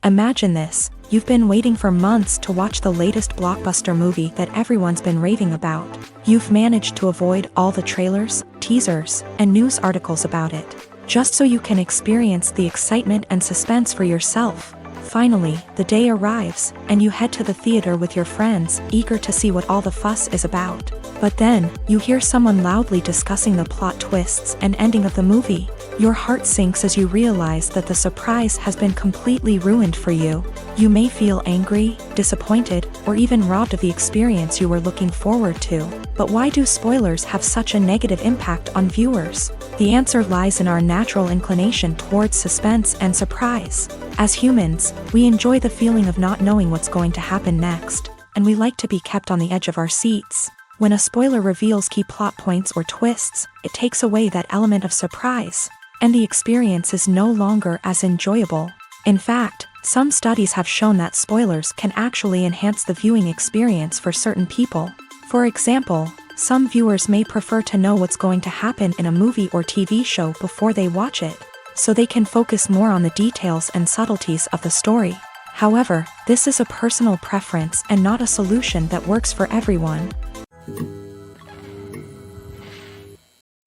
Imagine this: you've been waiting for months to watch the latest blockbuster movie that everyone's been raving about. You've managed to avoid all the trailers, teasers, and news articles about it, just so you can experience the excitement and suspense for yourself. Finally, the day arrives, and you head to the theater with your friends, eager to see what all the fuss is about. But then, you hear someone loudly discussing the plot twists and ending of the movie. Your heart sinks as you realize that the surprise has been completely ruined for you. You may feel angry, disappointed, or even robbed of the experience you were looking forward to. But why do spoilers have such a negative impact on viewers? The answer lies in our natural inclination towards suspense and surprise. As humans, we enjoy the feeling of not knowing what's going to happen next, and we like to be kept on the edge of our seats. When a spoiler reveals key plot points or twists, it takes away that element of surprise, and the experience is no longer as enjoyable. In fact, some studies have shown that spoilers can actually enhance the viewing experience for certain people. For example, some viewers may prefer to know what's going to happen in a movie or TV show before they watch it, so they can focus more on the details and subtleties of the story. However, this is a personal preference and not a solution that works for everyone.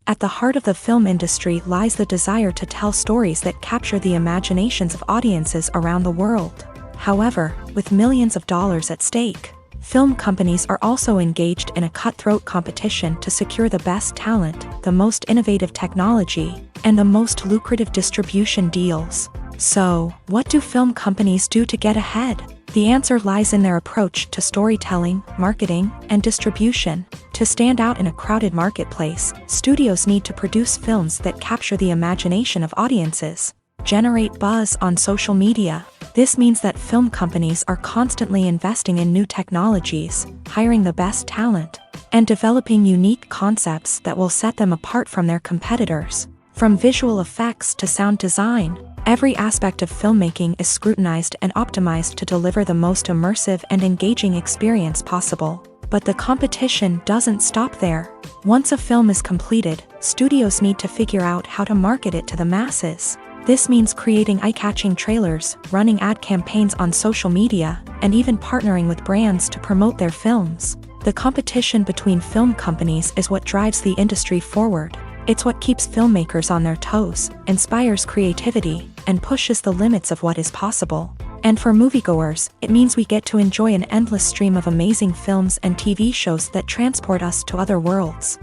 At the heart of the film industry lies the desire to tell stories that capture the imaginations of audiences around the world. However, with millions of dollars at stake, film companies are also engaged in a cutthroat competition to secure the best talent, the most innovative technology, and the most lucrative distribution deals. So, what do film companies do to get ahead? The answer lies in their approach to storytelling, marketing, and distribution. To stand out in a crowded marketplace, studios need to produce films that capture the imagination of audiences, generate buzz on social media. This means that film companies are constantly investing in new technologies, hiring the best talent, and developing unique concepts that will set them apart from their competitors. From visual effects to sound design, every aspect of filmmaking is scrutinized and optimized to deliver the most immersive and engaging experience possible. But the competition doesn't stop there. Once a film is completed, studios need to figure out how to market it to the masses. This means creating eye-catching trailers, running ad campaigns on social media, and even partnering with brands to promote their films. The competition between film companies is what drives the industry forward. It's what keeps filmmakers on their toes, inspires creativity, and pushes the limits of what is possible. And for moviegoers, it means we get to enjoy an endless stream of amazing films and TV shows that transport us to other worlds.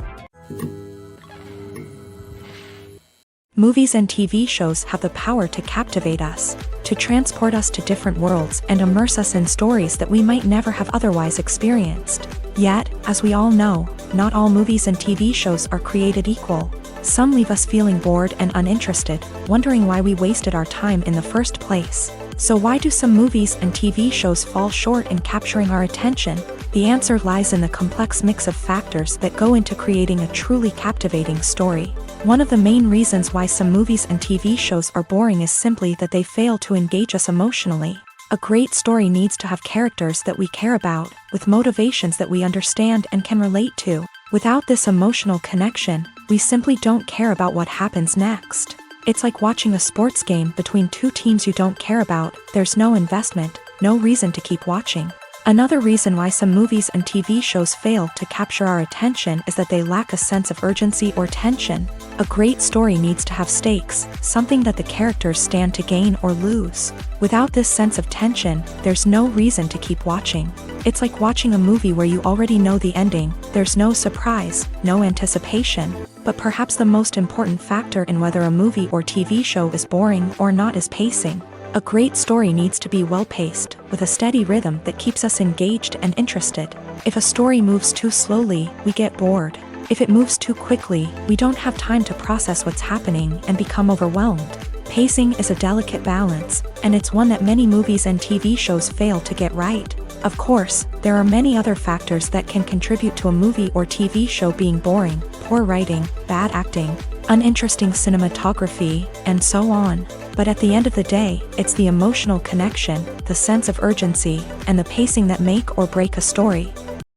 Movies and TV shows have the power to captivate us, to transport us to different worlds and immerse us in stories that we might never have otherwise experienced. Yet, as we all know, not all movies and TV shows are created equal. Some leave us feeling bored and uninterested, wondering why we wasted our time in the first place. So why do some movies and TV shows fall short in capturing our attention? The answer lies in the complex mix of factors that go into creating a truly captivating story. One of the main reasons why some movies and TV shows are boring is simply that they fail to engage us emotionally. A great story needs to have characters that we care about, with motivations that we understand and can relate to. Without this emotional connection, we simply don't care about what happens next. It's like watching a sports game between two teams you don't care about. There's no investment, no reason to keep watching. Another reason why some movies and TV shows fail to capture our attention is that they lack a sense of urgency or tension. A great story needs to have stakes, something that the characters stand to gain or lose. Without this sense of tension, there's no reason to keep watching. It's like watching a movie where you already know the ending. There's no surprise, no anticipation. But perhaps the most important factor in whether a movie or TV show is boring or not is pacing. A great story needs to be well-paced, with a steady rhythm that keeps us engaged and interested. If a story moves too slowly, we get bored. If it moves too quickly, we don't have time to process what's happening and become overwhelmed. Pacing is a delicate balance, and it's one that many movies and TV shows fail to get right. Of course, there are many other factors that can contribute to a movie or TV show being boring: poor writing, bad acting, uninteresting cinematography, and so on. But at the end of the day, it's the emotional connection, the sense of urgency, and the pacing that make or break a story.